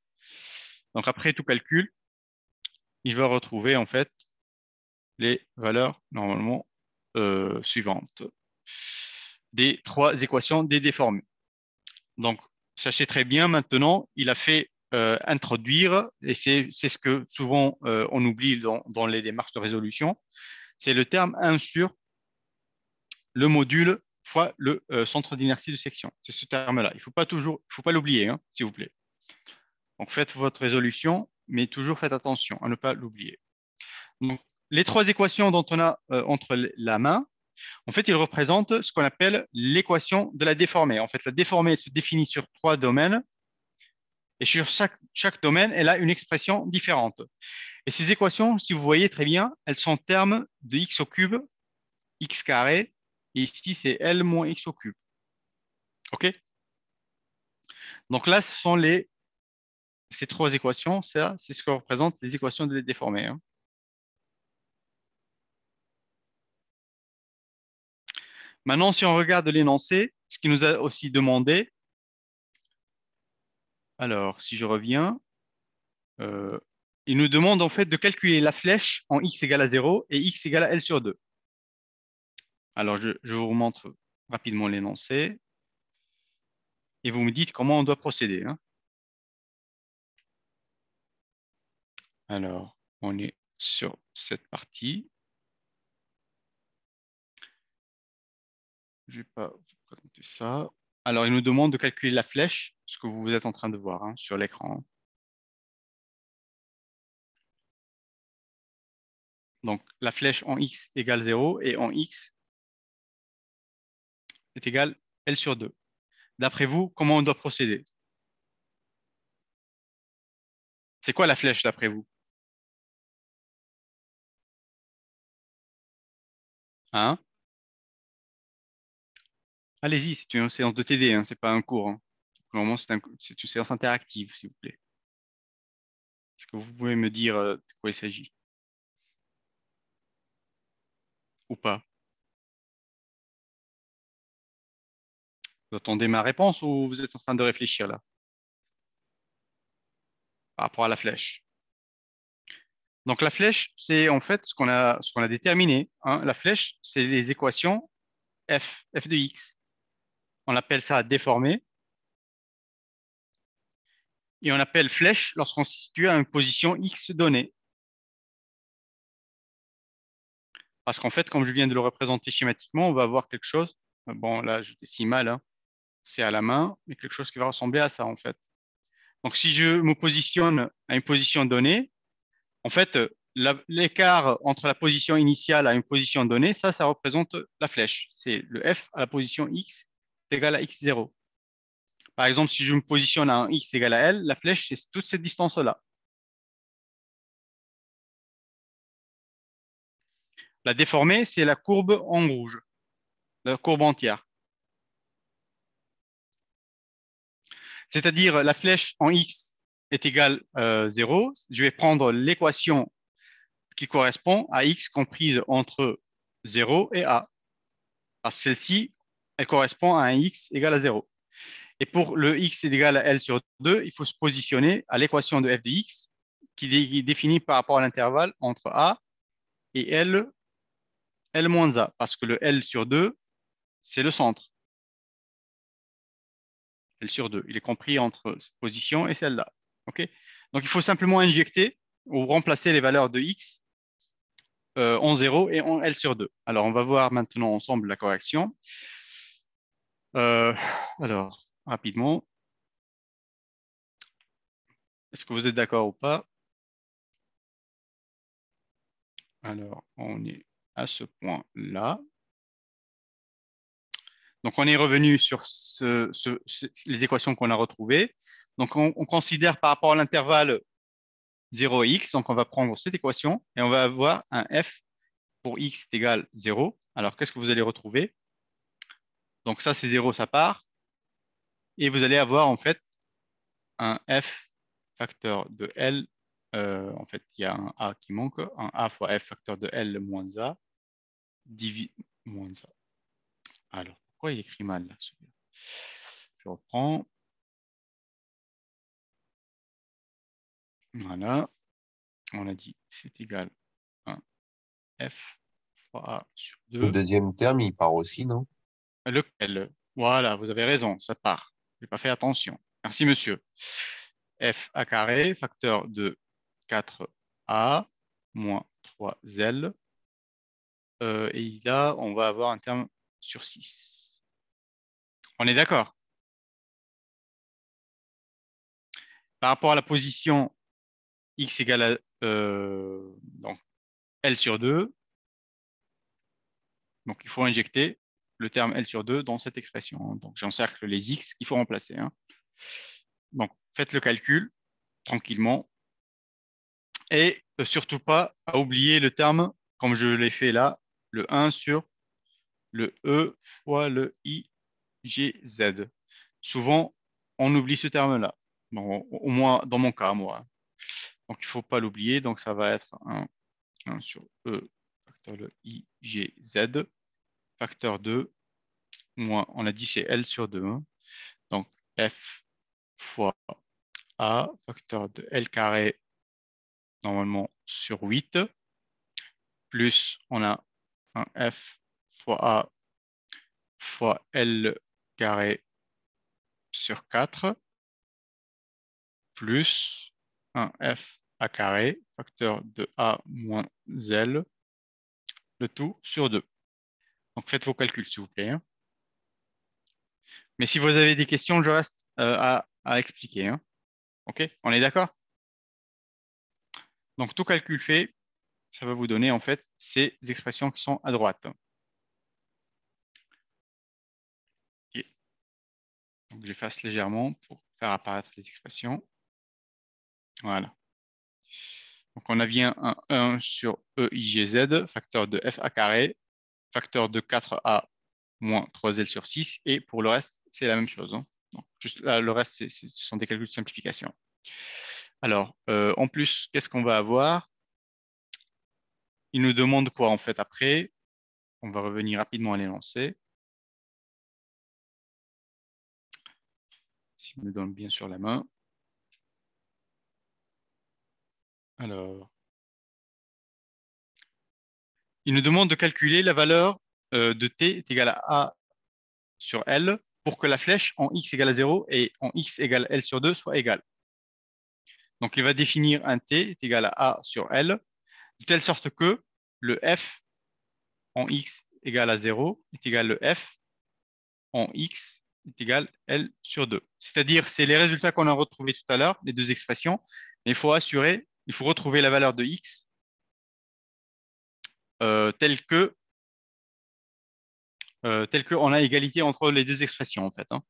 Donc, après tout calcul, il va retrouver en fait les valeurs normalement suivantes des trois équations des déformées. Donc, sachez très bien maintenant, il a fait introduire, et c'est ce que souvent on oublie dans les démarches de résolution, c'est le terme 1 sur le module fois le centre d'inertie de section. C'est ce terme-là. Il ne faut pas l'oublier, hein, s'il vous plaît. Donc, faites votre résolution, mais toujours faites attention à ne pas l'oublier. Donc, les trois équations dont on a entre la main, en fait, ils représentent ce qu'on appelle l'équation de la déformée. En fait, la déformée se définit sur trois domaines et sur chaque domaine, elle a une expression différente. Et ces équations, si vous voyez très bien, elles sont termes de x au cube, x carré, et ici, c'est L moins x au cube. OK? Donc là, ce sont ces trois équations. Ça, c'est ce que représentent les équations de la déformée. Hein. Maintenant, si on regarde l'énoncé, ce qui nous a aussi demandé, alors, si je reviens, euh, il nous demande en fait de calculer la flèche en x égale à 0 et x égale à L sur 2. Alors, je vous montre rapidement l'énoncé et vous me dites comment on doit procéder. Hein. Alors, on est sur cette partie. Je ne vais pas vous présenter ça. Alors, il nous demande de calculer la flèche, ce que vous êtes en train de voir hein, sur l'écran. Donc, la flèche en x égale 0 et en x est égal L sur 2. D'après vous, comment on doit procéder? C'est quoi la flèche d'après vous? Hein? Allez-y, c'est une séance de TD, hein, c'est pas un cours. Hein. Normalement, c'est une séance interactive, s'il vous plaît. Est-ce que vous pouvez me dire de quoi il s'agit? Ou pas? Vous attendez ma réponse ou vous êtes en train de réfléchir là, par rapport à la flèche? Donc la flèche, c'est en fait ce qu'on a déterminé. Hein. La flèche, c'est les équations f de x. On appelle ça déformé et on appelle flèche lorsqu'on se situe à une position x donnée. Parce qu'en fait, comme je viens de le représenter schématiquement, on va avoir quelque chose. Bon, là, je dessine mal, hein, c'est à la main, mais quelque chose qui va ressembler à ça en fait. Donc si je me positionne à une position donnée, en fait, l'écart entre la position initiale à une position donnée, ça représente la flèche. C'est le f à la position x est égal à x0. Par exemple, si je me positionne à un x égal à L, la flèche, c'est toute cette distance-là. La déformée, c'est la courbe en rouge, la courbe entière. C'est-à-dire, la flèche en x est égale à 0. Je vais prendre l'équation qui correspond à x comprise entre 0 et a. Parce que celle-ci, elle correspond à un x égal à 0. Et pour le x est égal à L sur 2, il faut se positionner à l'équation de f de x qui est définie par rapport à l'intervalle entre a et L, L moins a, parce que le L sur 2, c'est le centre. L sur 2, il est compris entre cette position et celle-là. OK? Donc, il faut simplement injecter ou remplacer les valeurs de x en 0 et en L sur 2. Alors, on va voir maintenant ensemble la correction. Euh, alors, rapidement, est-ce que vous êtes d'accord ou pas? Alors, on est à ce point-là. Donc, on est revenu sur les équations qu'on a retrouvées. Donc, on considère par rapport à l'intervalle 0 et x. Donc, on va prendre cette équation et on va avoir un f pour x est égal 0. Alors, qu'est-ce que vous allez retrouver? Donc, ça, c'est 0, ça part. Et vous allez avoir en fait un f facteur de L. En fait, il y a un a qui manque. Un a fois f facteur de L moins a divisé moins a. Alors, pourquoi il écrit mal là, celui-là? Je reprends. Voilà. On a dit c'est égal à f fois a sur Le 2. deuxième terme, il part aussi, non? Lequel? Voilà, vous avez raison, ça part. Je n'ai pas fait attention. Merci, monsieur. F a carré, facteur de 4a moins 3L. Et là, on va avoir un terme sur 6. On est d'accord? Par rapport à la position x égale à donc L sur 2, donc il faut injecter le terme L sur 2 dans cette expression. Donc j'encercle les x qu'il faut remplacer. Hein. Donc faites le calcul tranquillement. Et surtout pas à oublier le terme, comme je l'ai fait là, le 1 sur le E fois le IGZ. Souvent, on oublie ce terme-là. Bon, au moins dans mon cas, moi. Donc, il ne faut pas l'oublier. Donc, ça va être 1 sur E facteur le IGZ, facteur 2, moins, on a dit c'est L sur 2. Hein. Donc, F fois A, facteur de L carré, normalement sur 8, plus on a un F fois A fois L carré sur 4, plus un F A carré, facteur de A moins L, le tout sur 2. Donc faites vos calculs, s'il vous plaît. Hein. Mais si vous avez des questions, je reste à expliquer. Hein. OK? On est d'accord? Donc tout calcul fait, ça va vous donner en fait ces expressions qui sont à droite. OK. Donc j'efface légèrement pour faire apparaître les expressions. Voilà. Donc on a bien un 1 sur EIGZ, facteur de FA carré, facteur de 4A moins 3L sur 6. Et pour le reste, c'est la même chose. Hein. Donc, juste là, le reste, ce sont des calculs de simplification. Alors, en plus, qu'est-ce qu'on va avoir? Il nous demande quoi en fait après? On va revenir rapidement à l'énoncé. S'il me donne bien sur la main. Alors, il nous demande de calculer la valeur de t est égale à A sur L pour que la flèche en x égale à 0 et en x égale L sur 2 soit égale. Donc, il va définir un t est égal à A sur L, de telle sorte que le f en x égale à 0 est égal le f en x est égal L sur 2. C'est-à-dire, c'est les résultats qu'on a retrouvés tout à l'heure, les deux expressions, mais il faut retrouver la valeur de x telle que on a égalité entre les deux expressions en fait. Hein.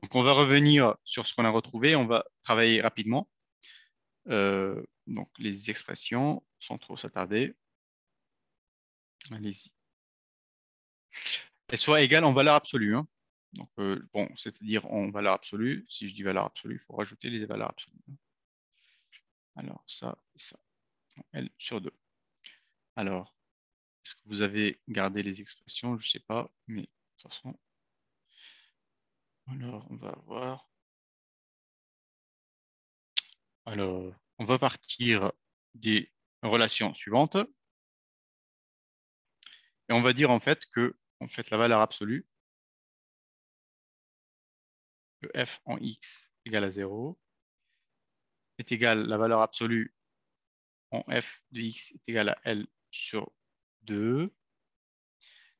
Donc on va revenir sur ce qu'on a retrouvé, on va travailler rapidement. Donc les expressions, sans trop s'attarder. Allez-y. Elles soient égales en valeur absolue. Hein. Donc bon, c'est-à-dire en valeur absolue. Si je dis valeur absolue, il faut rajouter les valeurs absolues. Alors ça et ça. L sur 2. Alors, est-ce que vous avez gardé les expressions? Je ne sais pas, mais de toute façon, Alors, on va voir. Alors, on va partir des relations suivantes et on va dire en fait que la valeur absolue de f en x égale à 0 est égale la valeur absolue en f de x est égale à L sur 2.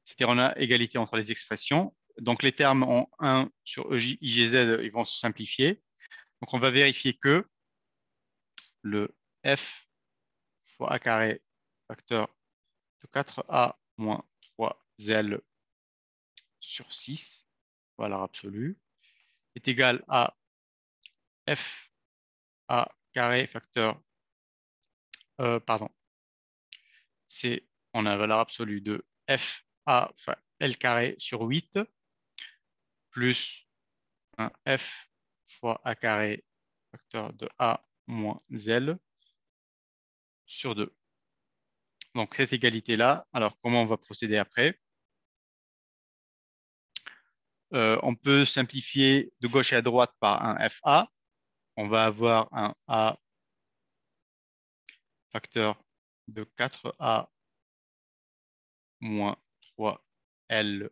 C'est-à-dire on a égalité entre les expressions. Donc les termes en 1 sur EJ, IGZ, ils vont se simplifier. Donc on va vérifier que le f fois a carré facteur de 4a moins 3L sur 6, valeur absolue, est égal à f a carré facteur, pardon, c'est, on a la valeur absolue de f a, enfin, L carré sur 8 plus un f fois a carré facteur de a moins L sur 2. Donc cette égalité-là, alors comment on va procéder après? On peut simplifier de gauche à droite par un FA. On va avoir un A facteur de 4A moins 3L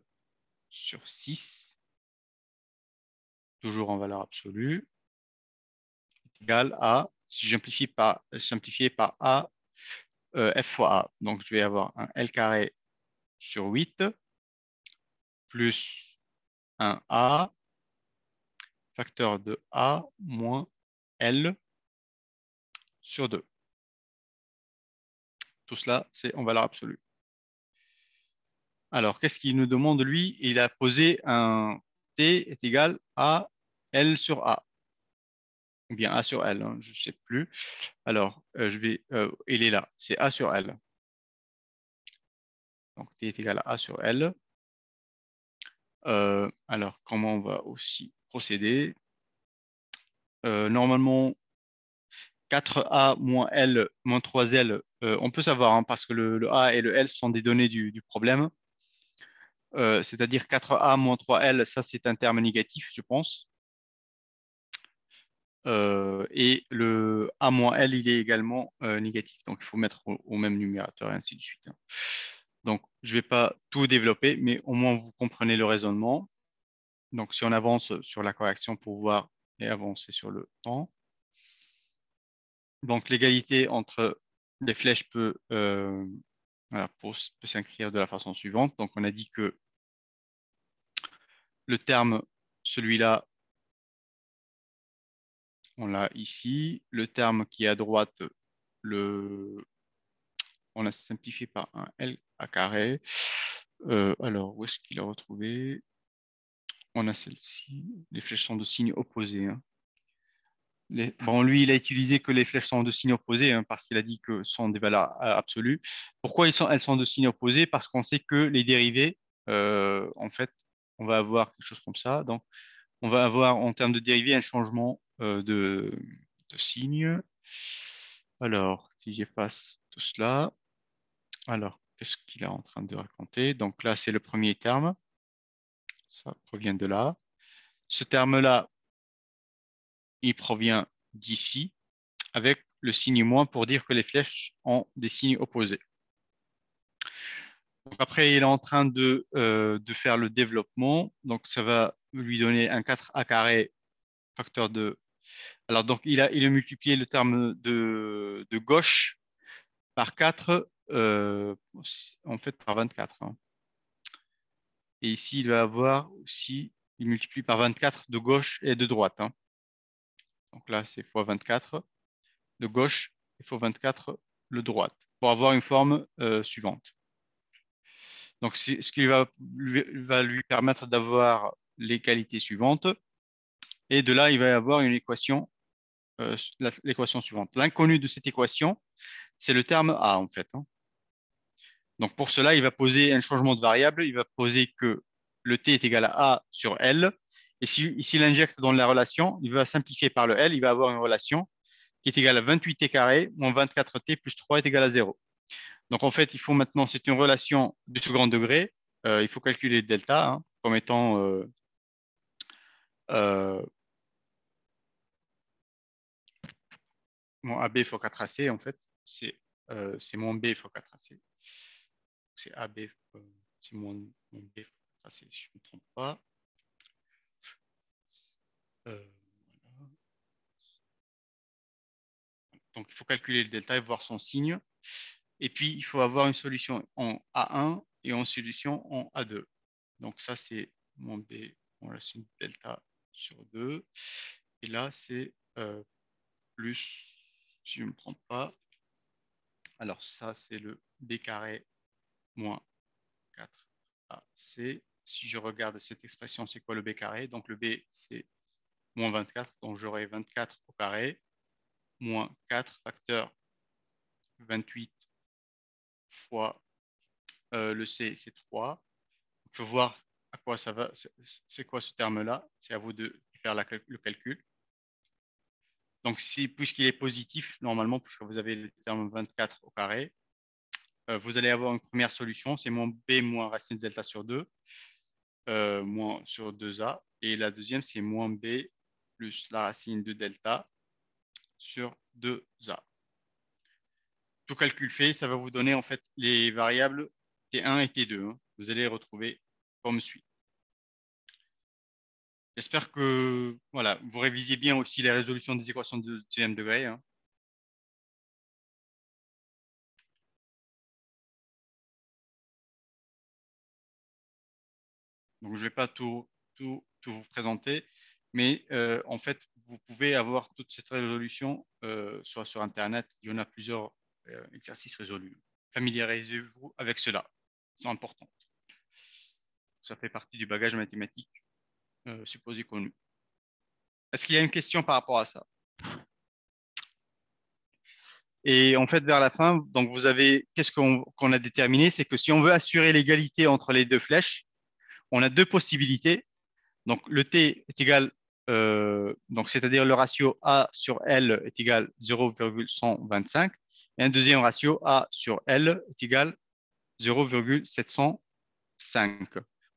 sur 6, toujours en valeur absolue, est égal à, si j'amplifie par, simplifié par A, F fois A. Donc je vais avoir un L carré sur 8 plus un A facteur de A moins L sur 2. Tout cela, c'est en valeur absolue. Alors, qu'est-ce qu'il nous demande, lui? Il a posé un T est égal à L sur A, ou bien A sur L, hein, je ne sais plus. Alors, il est là, c'est A sur L. Donc, T est égal à A sur L. Alors, comment on va aussi procéder? Normalement, 4A moins L moins 3L, on peut savoir, hein, parce que le A et le L sont des données du problème. C'est-à-dire 4A moins 3L, ça c'est un terme négatif, je pense. Et le A moins L, il est également négatif. Donc, il faut mettre au même numérateur et ainsi de suite, hein. Donc, je ne vais pas tout développer, mais au moins vous comprenez le raisonnement. Donc, si on avance sur la correction pour voir et avancer sur le temps. Donc, l'égalité entre les flèches voilà, peut s'inscrire de la façon suivante. Donc, on a dit que le terme, celui-là, on l'a ici. Le terme qui est à droite, on a simplifié par un L à carré. Alors, où est-ce qu'il a retrouvé? On a celle-ci. Les flèches sont de signe opposé, hein. Bon, lui, il a utilisé que les flèches sont de signe opposé, hein, parce qu'il a dit que ce sont des valeurs absolues. Pourquoi elles sont de signe opposé? Parce qu'on sait que les dérivés, en fait, on va avoir quelque chose comme ça. Donc, on va avoir en termes de dérivés un changement de signe. Alors, si j'efface tout cela, alors, qu'est-ce qu'il est en train de raconter? Donc là, c'est le premier terme. Ça provient de là. Ce terme-là, il provient d'ici, avec le signe moins pour dire que les flèches ont des signes opposés. Donc après, il est en train de faire le développement. Donc ça va lui donner un 4a carré facteur de... Alors donc, il a multiplié le terme de gauche par 4, en fait par 24, hein. Et ici, il va avoir aussi, il multiplie par 24 de gauche et de droite, hein. Donc là, c'est fois 24 de gauche et fois 24 de droite pour avoir une forme suivante. Donc, ce qui va lui permettre d'avoir les qualités suivantes. Et de là, il va y avoir une équation, l'équation suivante. L'inconnu de cette équation, c'est le terme A, en fait, hein. Donc, pour cela, il va poser un changement de variable. Il va poser que le T est égal à A sur L. Et s'il injecte dans la relation, il va simplifier par le L. Il va avoir une relation qui est égale à 28T carré moins 24T plus 3 est égal à 0. Donc, en fait, il faut maintenant, c'est une relation du second degré. Il faut calculer le delta, hein, comme étant euh, mon AB fois 4AC, en fait, c'est mon B fois 4AC. C'est AB, c'est mon B fois 4AC, si je ne me trompe pas. Euh, voilà. Donc, il faut calculer le delta et voir son signe. Et puis, il faut avoir une solution en A1 et une solution en A2. Donc, ça, c'est mon B. On laisse une delta sur 2. Et là, c'est plus, si je ne me trompe pas. Alors, ça, c'est le B carré moins 4AC. Si je regarde cette expression, c'est quoi le B carré? Donc, le B, c'est moins 24. Donc, j'aurai 24 au carré moins 4 facteur 28 fois le C, c'est 3. Il faut voir à quoi ça va. C'est quoi ce terme-là? C'est à vous de faire le calcul. Donc, puisqu'il est positif, normalement, puisque vous avez le terme 24 au carré, vous allez avoir une première solution, c'est mon B moins racine de delta sur 2, moins sur 2A. Et la deuxième, c'est moins B plus la racine de delta sur 2A. Tout calcul fait, ça va vous donner en fait les variables T1 et T2. Hein. Vous allez les retrouver comme suit. J'espère que voilà, vous révisez bien aussi les résolutions des équations de deuxième degré. Hein. Donc, je ne vais pas tout vous présenter, mais en fait, vous pouvez avoir toute cette résolution soit sur Internet. Il y en a plusieurs exercices résolus. Familiarisez-vous avec cela. C'est important. Ça fait partie du bagage mathématique supposé connu. Est-ce qu'il y a une question par rapport à ça? Et en fait, vers la fin, donc vous avez, qu'est-ce qu'on a déterminé? C'est que si on veut assurer l'égalité entre les deux flèches, on a deux possibilités. Donc, le T est égal, donc c'est-à-dire le ratio A sur L est égal 0,125 et un deuxième ratio A sur L est égal 0,705.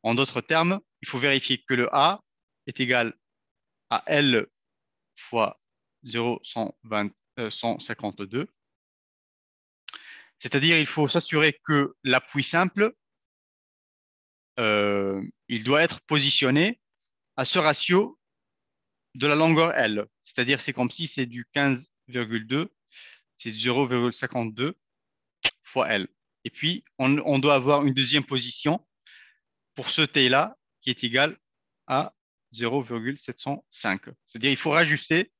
En d'autres termes, il faut vérifier que le A est égal à L fois 0,152. C'est-à-dire il faut s'assurer que l'appui simple, il doit être positionné à ce ratio de la longueur L. C'est-à-dire c'est comme si c'est du 15,2, c'est 0,52 fois L. Et puis, on doit avoir une deuxième position pour ce T-là qui est égal à 0,705. C'est-à-dire il faut rajuster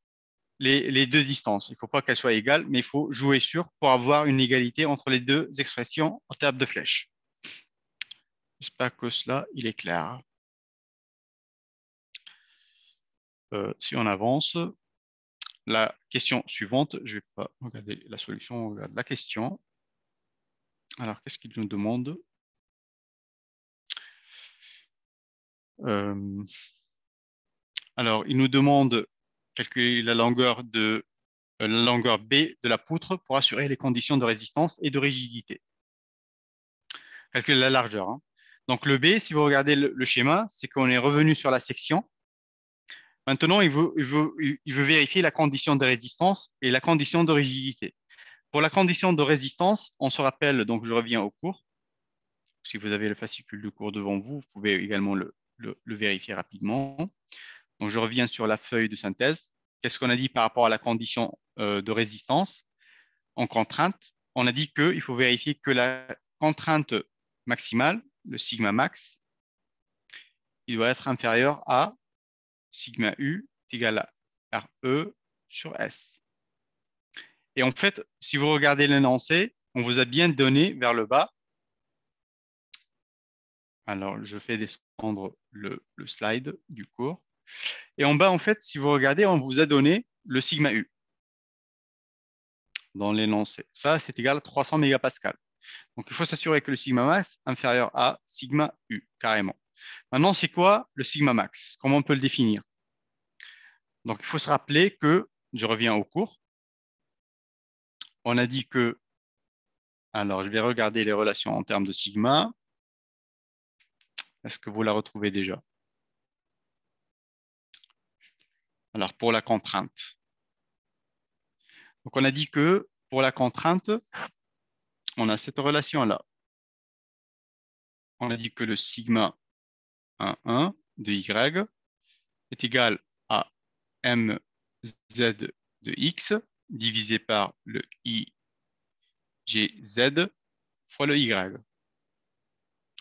les deux distances. Il ne faut pas qu'elles soient égales, mais il faut jouer sur pour avoir une égalité entre les deux expressions en termes de flèches. J'espère que cela, il est clair. Si on avance, la question suivante, je ne vais pas regarder la solution, on regarde la question. Alors, qu'est-ce qu'il nous demande? euh, Alors, il nous demande calculer la longueur B de la poutre pour assurer les conditions de résistance et de rigidité. Calculer la largeur. Hein. Donc, le B, si vous regardez le schéma, c'est qu'on est revenu sur la section. Maintenant, il veut vérifier la condition de résistance et la condition de rigidité. Pour la condition de résistance, on se rappelle, donc je reviens au cours. Si vous avez le fascicule de cours devant vous, vous pouvez également le vérifier rapidement. Donc, je reviens sur la feuille de synthèse. Qu'est-ce qu'on a dit par rapport à la condition de résistance en contrainte? On a dit qu'il faut vérifier que la contrainte maximale, le sigma max, il doit être inférieur à sigma U est égal à RE sur S. Et en fait, si vous regardez l'énoncé, on vous a bien donné vers le bas. Alors, je fais descendre le slide du cours. Et en bas, en fait, si vous regardez, on vous a donné le sigma U dans l'énoncé. Ça, c'est égal à 300 mégapascales. Donc, il faut s'assurer que le sigma max est inférieur à sigma U, carrément. Maintenant, c'est quoi le sigma max? Comment on peut le définir? Donc, il faut se rappeler que, je reviens au cours, on a dit que, alors je vais regarder les relations en termes de sigma. Est-ce que vous la retrouvez déjà? Alors, pour la contrainte. Donc, on a dit que pour la contrainte, on a cette relation-là. On a dit que le sigma 1 de y est égal à mz de x divisé par le igz fois le y.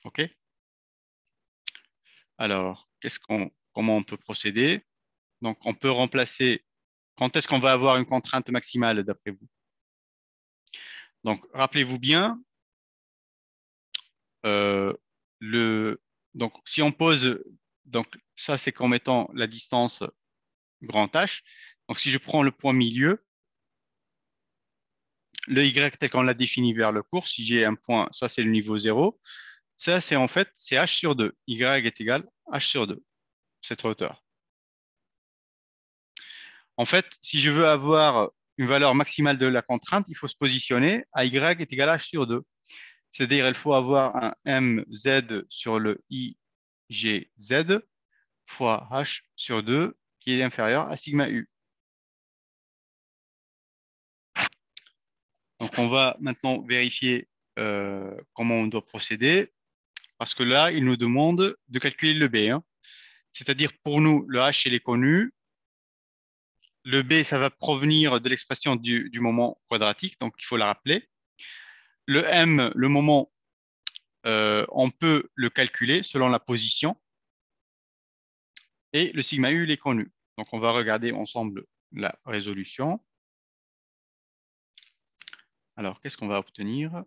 OK? Alors, comment on peut procéder? Donc, on peut remplacer. Quand est-ce qu'on va avoir une contrainte maximale d'après vous? Donc, rappelez-vous bien, euh, donc, si on pose, donc ça c'est comme étant la distance grand H. Donc, si je prends le point milieu, le y tel qu'on l'a défini vers le cours, si j'ai un point, ça c'est le niveau 0, ça c'est en fait, c'est h sur 2. Y est égal à h sur 2, cette hauteur. En fait, si je veux avoir une valeur maximale de la contrainte, il faut se positionner à y est égal à h sur 2. C'est-à-dire il faut avoir un mz sur le igz fois h sur 2 qui est inférieur à sigma u. Donc, on va maintenant vérifier comment on doit procéder parce que là, il nous demande de calculer le B, hein. C'est-à-dire pour nous, le H, il est connu. Le B, ça va provenir de l'expression du moment quadratique, donc il faut la rappeler. Le M, le moment, on peut le calculer selon la position. Et le sigma U, il est connu. Donc, on va regarder ensemble la résolution. Alors, qu'est-ce qu'on va obtenir?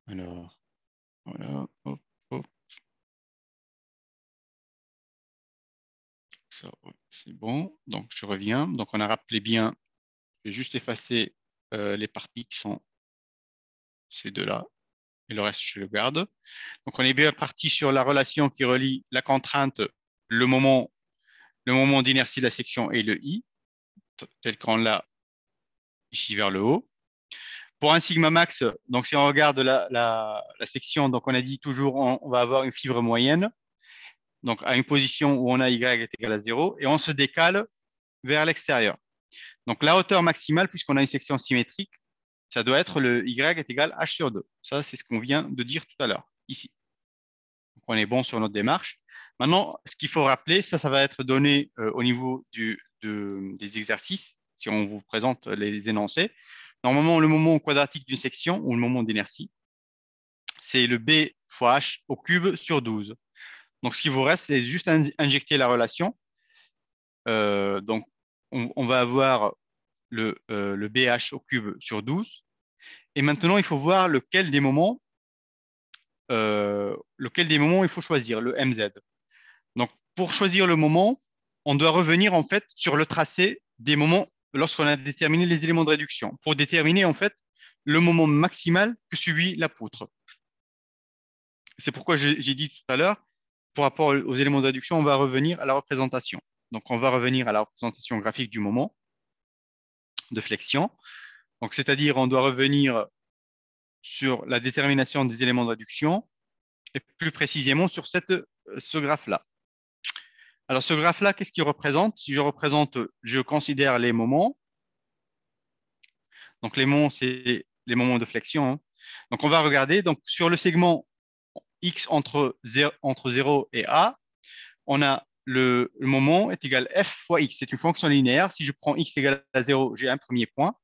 Alors, voilà, hop, hop. Ça, c'est bon. Donc, je reviens. Donc, on a rappelé bien. Je vais juste effacer les parties qui sont ces deux-là. Et le reste, je le garde. Donc, on est bien parti sur la relation qui relie la contrainte, le moment, le moment d'inertie de la section et le I, tel qu'on l'a ici vers le haut. Pour un sigma max, donc si on regarde la section, donc on a dit toujours on va avoir une fibre moyenne, donc à une position où on a y est égal à 0, et on se décale vers l'extérieur. Donc la hauteur maximale, puisqu'on a une section symétrique, ça doit être le y est égal à h sur 2. Ça, c'est ce qu'on vient de dire tout à l'heure, ici. Donc on est bon sur notre démarche. Maintenant, ce qu'il faut rappeler, ça va être donné au niveau des exercices, si on vous présente les énoncés. Normalement, le moment quadratique d'une section, ou le moment d'inertie, c'est le B fois H au cube sur 12. Donc, ce qui vous reste, c'est juste injecter la relation. Donc, on va avoir le BH au cube sur 12. Et maintenant, il faut voir lequel des moments il faut choisir, le MZ. Donc, pour choisir le moment, on doit revenir en fait sur le tracé des moments lorsqu'on a déterminé les éléments de réduction, pour déterminer en fait le moment maximal que suit la poutre. C'est pourquoi j'ai dit tout à l'heure, pour rapport aux éléments de réduction, on va revenir à la représentation. Donc, on va revenir à la représentation graphique du moment de flexion. Donc, c'est-à-dire, on doit revenir sur la détermination des éléments de réduction et plus précisément sur ce graphe-là. Alors, ce graphe-là, qu'est-ce qu'il représente? Si je considère les moments. Donc, les moments, c'est les moments de flexion, hein. Donc, on va regarder. Donc, sur le segment X entre 0 et A, on a le moment est égal à f fois x. C'est une fonction linéaire. Si je prends x égal à 0, j'ai un premier point.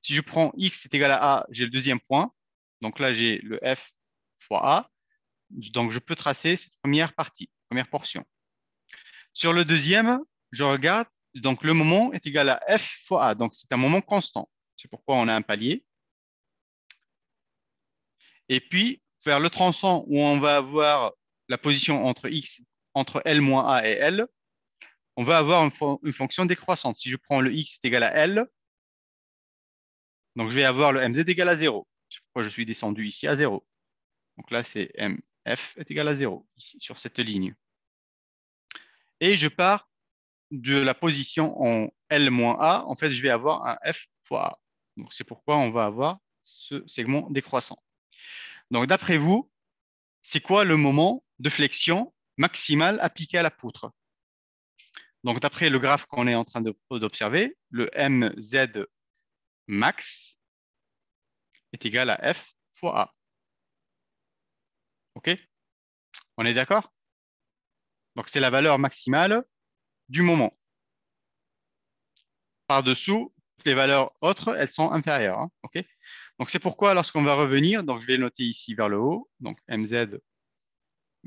Si je prends x est égal à a, j'ai le deuxième point. Donc là, j'ai le f fois a. Donc, je peux tracer cette première partie, première portion. Sur le deuxième, je regarde. Donc, le moment est égal à f fois a. Donc, c'est un moment constant. C'est pourquoi on a un palier. Et puis, faire le tronçon où on va avoir la position entre x, entre L moins A et L, on va avoir une fonction décroissante. Si je prends le x est égal à L, donc je vais avoir le mz égal à 0. C'est pourquoi je suis descendu ici à 0. Donc là, c'est mf est égal à 0, ici, sur cette ligne. Et je pars de la position en L moins A. En fait, je vais avoir un f fois A. Donc c'est pourquoi on va avoir ce segment décroissant. Donc d'après vous, c'est quoi le moment de flexion maximale appliquée à la poutre. Donc, d'après le graphe qu'on est en train d'observer, le MZ max est égal à F fois A. OK? On est d'accord? Donc, c'est la valeur maximale du moment. Par-dessous, les valeurs autres, elles sont inférieures. Hein, OK? Donc, c'est pourquoi lorsqu'on va revenir, donc je vais noter ici vers le haut, donc MZ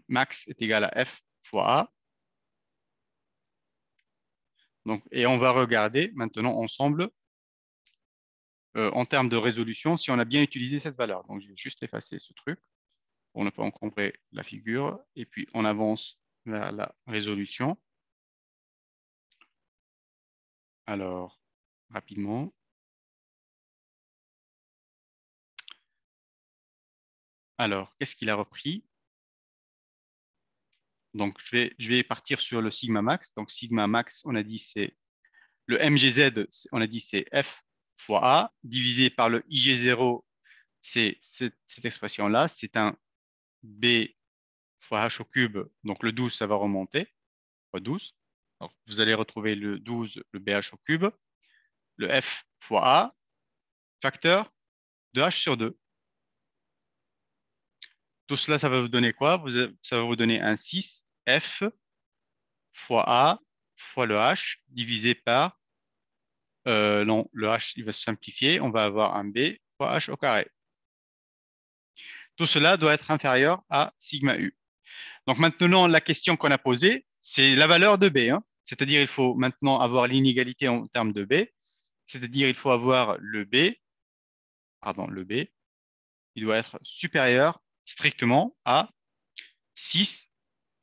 max est égal à F fois A. Donc, et on va regarder maintenant ensemble en termes de résolution si on a bien utilisé cette valeur. Donc, je vais juste effacer ce truc pour ne pas encombrer la figure. Et puis, on avance vers la résolution. Alors, rapidement. Alors, qu'est-ce qu'il a repris? Donc, je vais partir sur le sigma max. Donc, sigma max, on a dit c'est le MGZ, on a dit c'est F fois A, divisé par le IG0, c'est cette expression-là. C'est un B fois H au cube. Donc, le 12, ça va remonter, fois 12. Donc, vous allez retrouver le 12, le BH au cube, le F fois A, facteur de H sur 2. Tout cela, ça va vous donner quoi? Ça va vous donner un 6 F fois A fois le H divisé par, non, le H, il va se simplifier. On va avoir un B fois H au carré. Tout cela doit être inférieur à sigma U. Donc maintenant, la question qu'on a posée, c'est la valeur de B. Hein. C'est-à-dire, il faut maintenant avoir l'inégalité en termes de B. C'est-à-dire, il faut avoir le B, il doit être supérieur strictement à 6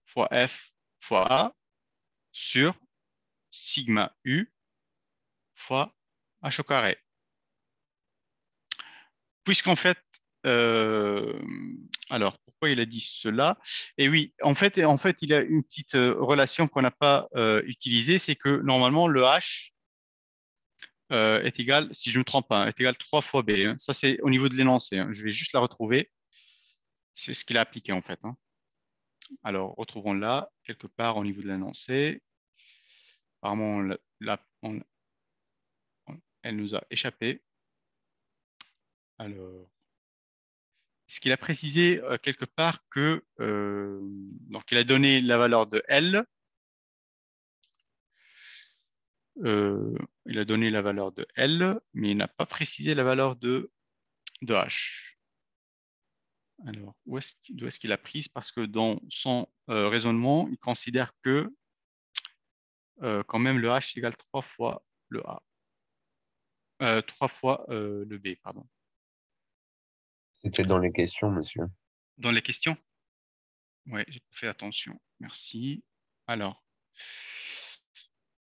fois F fois A sur sigma U fois H au carré. Puisqu'en fait, euh, alors pourquoi il a dit cela? Et oui, en fait, il y a une petite relation qu'on n'a pas utilisée, c'est que normalement le H est égal, si je ne me trompe pas, est égal 3 fois B. Hein. Ça, c'est au niveau de l'énoncé. Hein. Je vais juste la retrouver. C'est ce qu'il a appliqué en fait. Hein. Alors, retrouvons-la quelque part au niveau de l'énoncé. Apparemment, elle nous a échappé. Alors, est-ce qu'il a précisé quelque part que donc il a donné la valeur de L, euh, il a donné la valeur de L, mais il n'a pas précisé la valeur de H. Alors, d'où est-ce qu'il a prise? Parce que dans son raisonnement, il considère que quand même le H égale 3 fois le A. 3 fois le B, pardon. C'était dans les questions, monsieur. Dans les questions? Oui, j'ai fait attention. Merci. Alors,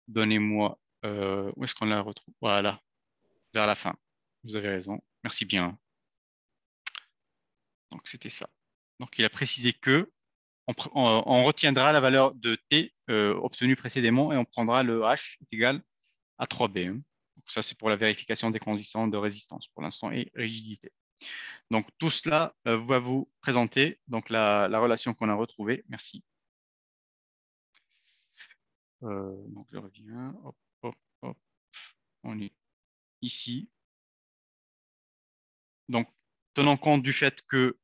donnez-moi, où est-ce qu'on la retrouve? Voilà, vers la fin. Vous avez raison. Merci bien. Donc, c'était ça. Donc, il a précisé que on retiendra la valeur de T obtenue précédemment et on prendra le H est égal à 3B. Hein. Donc, ça, c'est pour la vérification des conditions de résistance pour l'instant et rigidité. Donc, tout cela va vous présenter donc, la relation qu'on a retrouvée. Merci. Donc, je reviens. Hop, hop, hop. On est ici. Donc, tenant compte du fait que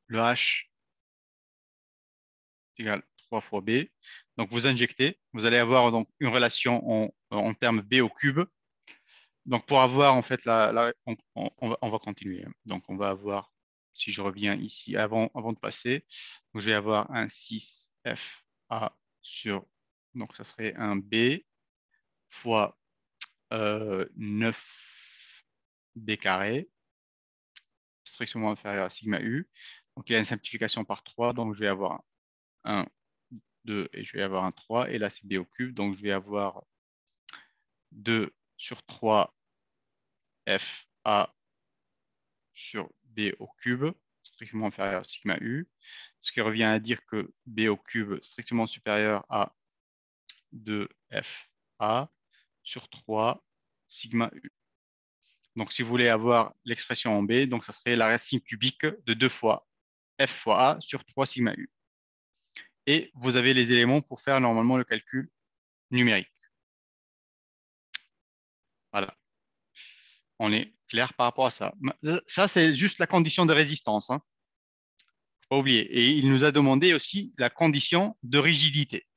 le H est égal 3 fois B, donc vous injectez, vous allez avoir donc une relation en termes B au cube. Donc, pour avoir en fait on va continuer. Donc, on va avoir, si je reviens ici avant de passer, donc je vais avoir un 6F A sur, donc ça serait un B fois 9B carré, strictement inférieur à sigma U. Donc, il y a une simplification par 3, donc je vais avoir 1, 2 et je vais avoir un 3. Et là, c'est B au cube, donc je vais avoir 2 sur 3 F A sur B au cube, strictement inférieur à sigma U, ce qui revient à dire que B au cube strictement supérieur à 2F A sur 3 sigma U. Donc, si vous voulez avoir l'expression en B, donc ça serait la racine cubique de 2 fois F fois A sur 3 sigma U. et vous avez les éléments pour faire normalement le calcul numérique. Voilà, on est clair par rapport à ça. Ça, c'est juste la condition de résistance, hein. Faut pas oublier. Et il nous a demandé aussi la condition de rigidité.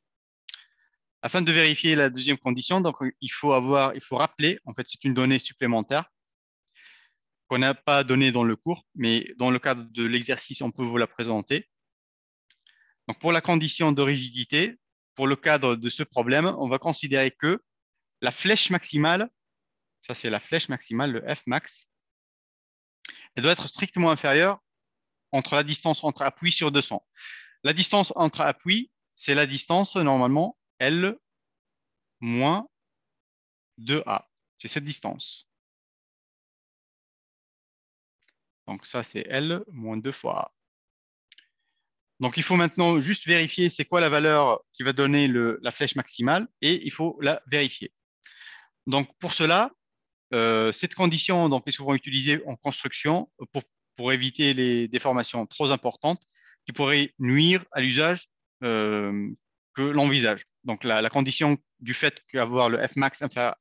Afin de vérifier la deuxième condition, donc il faut rappeler, en fait, c'est une donnée supplémentaire qu'on n'a pas donnée dans le cours, mais dans le cadre de l'exercice, on peut vous la présenter. Donc, pour la condition de rigidité, pour le cadre de ce problème, on va considérer que la flèche maximale, ça c'est la flèche maximale, le Fmax, elle doit être strictement inférieure entre la distance entre appuis sur 200. La distance entre appuis, c'est la distance normalement L moins 2A. C'est cette distance. Donc ça, c'est L moins 2 fois A. Donc il faut maintenant juste vérifier c'est quoi la valeur qui va donner la flèche maximale et il faut la vérifier. Donc pour cela, cette condition donc, est souvent utilisée en construction pour éviter les déformations trop importantes qui pourraient nuire à l'usage que l'envisage. Donc la condition du fait qu'avoir le Fmax inférieur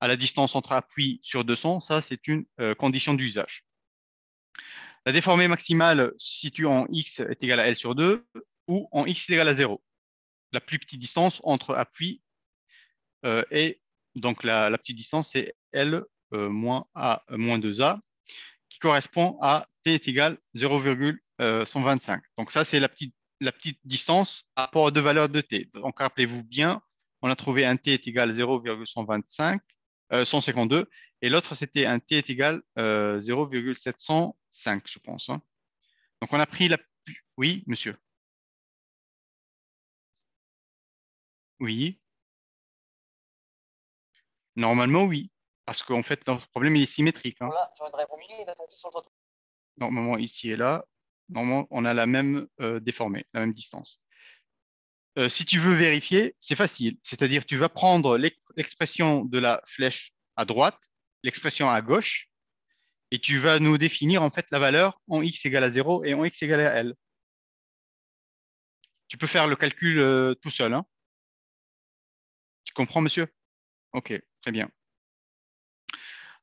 à la distance entre appuis sur 200, ça c'est une condition d'usage. La déformée maximale se situe en x est égal à L sur 2 ou en x est égal à 0. La plus petite distance entre appuis et donc la petite distance c'est L moins A moins 2A qui correspond à t est égal à 0,125. Donc ça c'est la petite distance à rapport à deux valeurs de t. Donc rappelez-vous bien, on a trouvé un t est égal à 0,125 152 et l'autre c'était un t est égal à 0,705 je pense, hein. Donc on a pris la... Oui, monsieur. Oui. Normalement, oui. Parce qu'en fait, notre problème, il est symétrique, hein. Là, j'aurais répondu, il va tomber sur le trottoir. Normalement, ici et là, normalement, on a la même déformée, la même distance. Si tu veux vérifier, c'est facile. C'est-à-dire, tu vas prendre l'expression de la flèche à droite, l'expression à gauche, et tu vas nous définir en fait la valeur en x égale à 0 et en x égale à L. Tu peux faire le calcul tout seul, hein. Tu comprends, monsieur? Ok, très bien.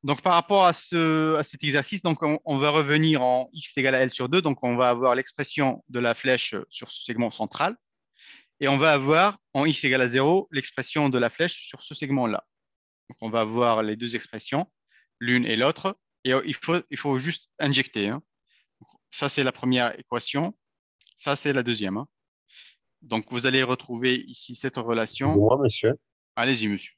Donc, par rapport à cet exercice, donc on va revenir en x égale à L sur 2. Donc, on va avoir l'expression de la flèche sur ce segment central. Et on va avoir en x égale à 0 l'expression de la flèche sur ce segment-là. Donc, on va avoir les deux expressions, l'une et l'autre. Et il faut juste injecter, hein. Ça, c'est la première équation. Ça, c'est la deuxième, hein. Donc, vous allez retrouver ici cette relation. Excusez-moi, monsieur. Allez-y, monsieur.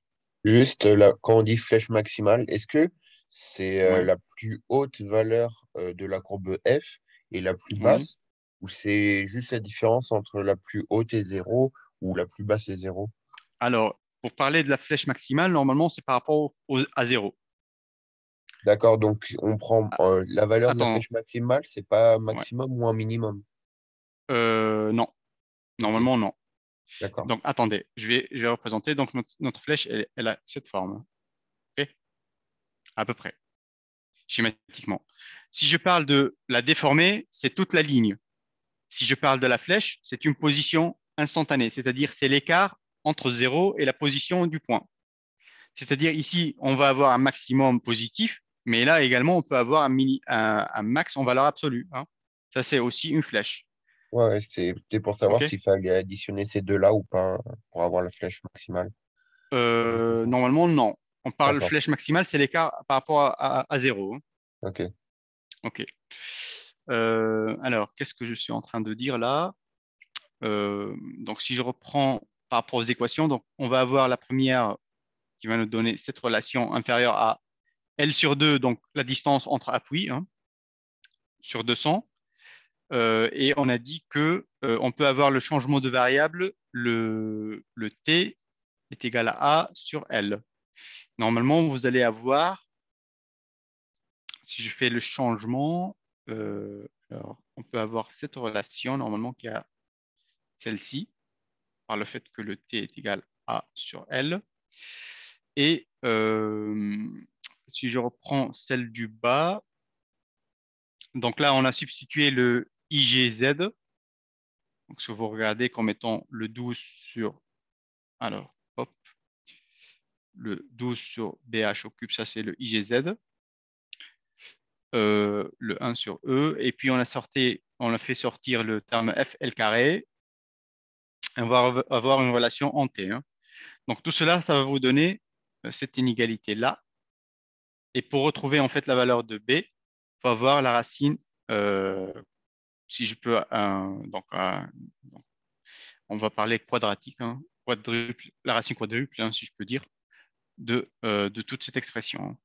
Juste quand on dit flèche maximale, est-ce que c'est Oui, la plus haute valeur de la courbe F et la plus oui. basse, ou c'est juste la différence entre la plus haute et 0 ou la plus basse et 0? Alors, pour parler de la flèche maximale, normalement, c'est par rapport à 0. D'accord, donc on prend la valeur de la Attends, flèche maximale, c'est pas un ouais. maximum ou un minimum. Non, Ok, normalement, non. d'accord. Donc, attendez, je vais représenter. Donc, notre flèche, elle a cette forme, ok, à peu près, schématiquement. Si je parle de la déformée, c'est toute la ligne. Si je parle de la flèche, c'est une position instantanée, c'est-à-dire c'est l'écart entre 0 et la position du point. C'est-à-dire ici, on va avoir un maximum positif, mais là également, on peut avoir un max en valeur absolue, hein. Ça, c'est aussi une flèche. Ouais, ouais, c'était pour OK? savoir s'il fallait additionner ces deux-là ou pas pour avoir la flèche maximale. Normalement, non. On parle D'accord, flèche maximale, c'est l'écart par rapport à 0, hein. ok. OK. Alors, qu'est-ce que je suis en train de dire là? Donc, si je reprends par rapport aux équations, donc on va avoir la première qui va nous donner cette relation inférieure à L sur 2, donc la distance entre appuis, hein, sur 200. Et on a dit que on peut avoir le changement de variable, le t est égal à A sur L. Normalement, vous allez avoir, si je fais le changement, alors, on peut avoir cette relation normalement qui a celle-ci, par le fait que le t est égal à A sur L. Et si je reprends celle du bas, donc là, on a substitué le IGZ Donc, si vous regardez comme étant le 12 sur, alors, hop, le 12 sur BH au cube, ça c'est le IGZ. Le 1 sur E. Et puis, on a fait sortir le terme FL carré. On va avoir une relation en T, hein. Donc, tout cela, ça va vous donner cette inégalité-là. Et pour retrouver en fait la valeur de B, il faut avoir la racine, si je peux, donc, on va parler quadratique, hein, quadruple, la racine quadruple, hein, si je peux dire, de toute cette expression, hein.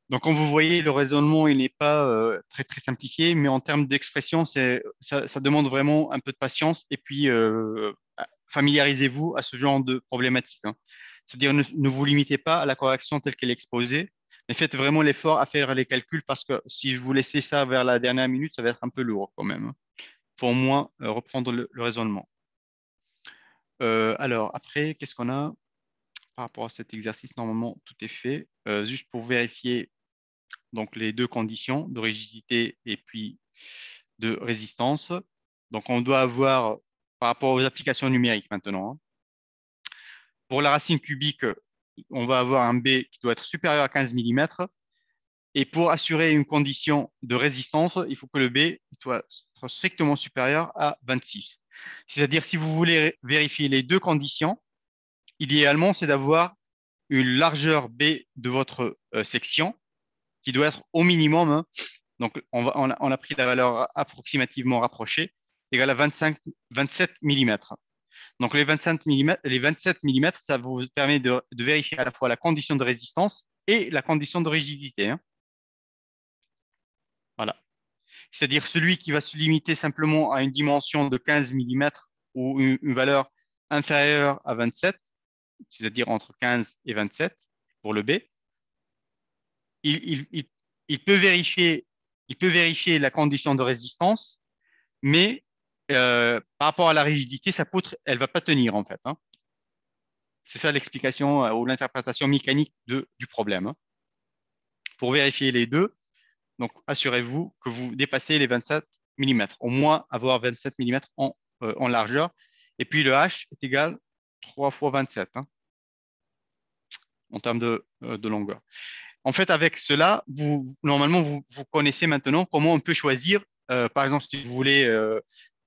Donc, comme vous voyez, le raisonnement, il n'est pas très, très simplifié, mais en termes d'expression, ça demande vraiment un peu de patience. Et puis, familiarisez-vous à ce genre de problématique, hein. C'est-à-dire, ne vous limitez pas à la correction telle qu'elle est exposée, mais faites vraiment l'effort à faire les calculs parce que si vous laissez ça vers la dernière minute, ça va être un peu lourd quand même, hein. Il faut au moins reprendre le raisonnement. Alors, après, qu'est-ce qu'on a par rapport à cet exercice? Normalement, tout est fait. Juste pour vérifier donc les deux conditions de rigidité et puis de résistance. Donc, on doit avoir, par rapport aux applications numériques maintenant, hein, pour la racine cubique, on va avoir un B qui doit être supérieur à 15 mm. Et pour assurer une condition de résistance, il faut que le B soit strictement supérieur à 26. C'est-à-dire, si vous voulez vérifier les deux conditions, idéalement, c'est d'avoir une largeur B de votre section qui doit être au minimum, hein. Donc, on a pris la valeur approximativement rapprochée, égale à 27 mm. Donc, les 27 mm, ça vous permet de vérifier à la fois la condition de résistance et la condition de rigidité, hein. Voilà. C'est-à-dire celui qui va se limiter simplement à une dimension de 15 mm ou une valeur inférieure à 27, c'est-à-dire entre 15 et 27 pour le B, il peut vérifier la condition de résistance, mais par rapport à la rigidité, sa poutre, elle ne va pas tenir en fait, hein. C'est ça l'explication ou l'interprétation mécanique du problème, hein. Pour vérifier les deux, donc assurez-vous que vous dépassez les 27 mm, au moins avoir 27 mm en largeur. Et puis le H est égal 3 fois 27, hein, en termes de longueur. En fait, avec cela, normalement, vous connaissez maintenant comment on peut choisir, par exemple, si vous voulez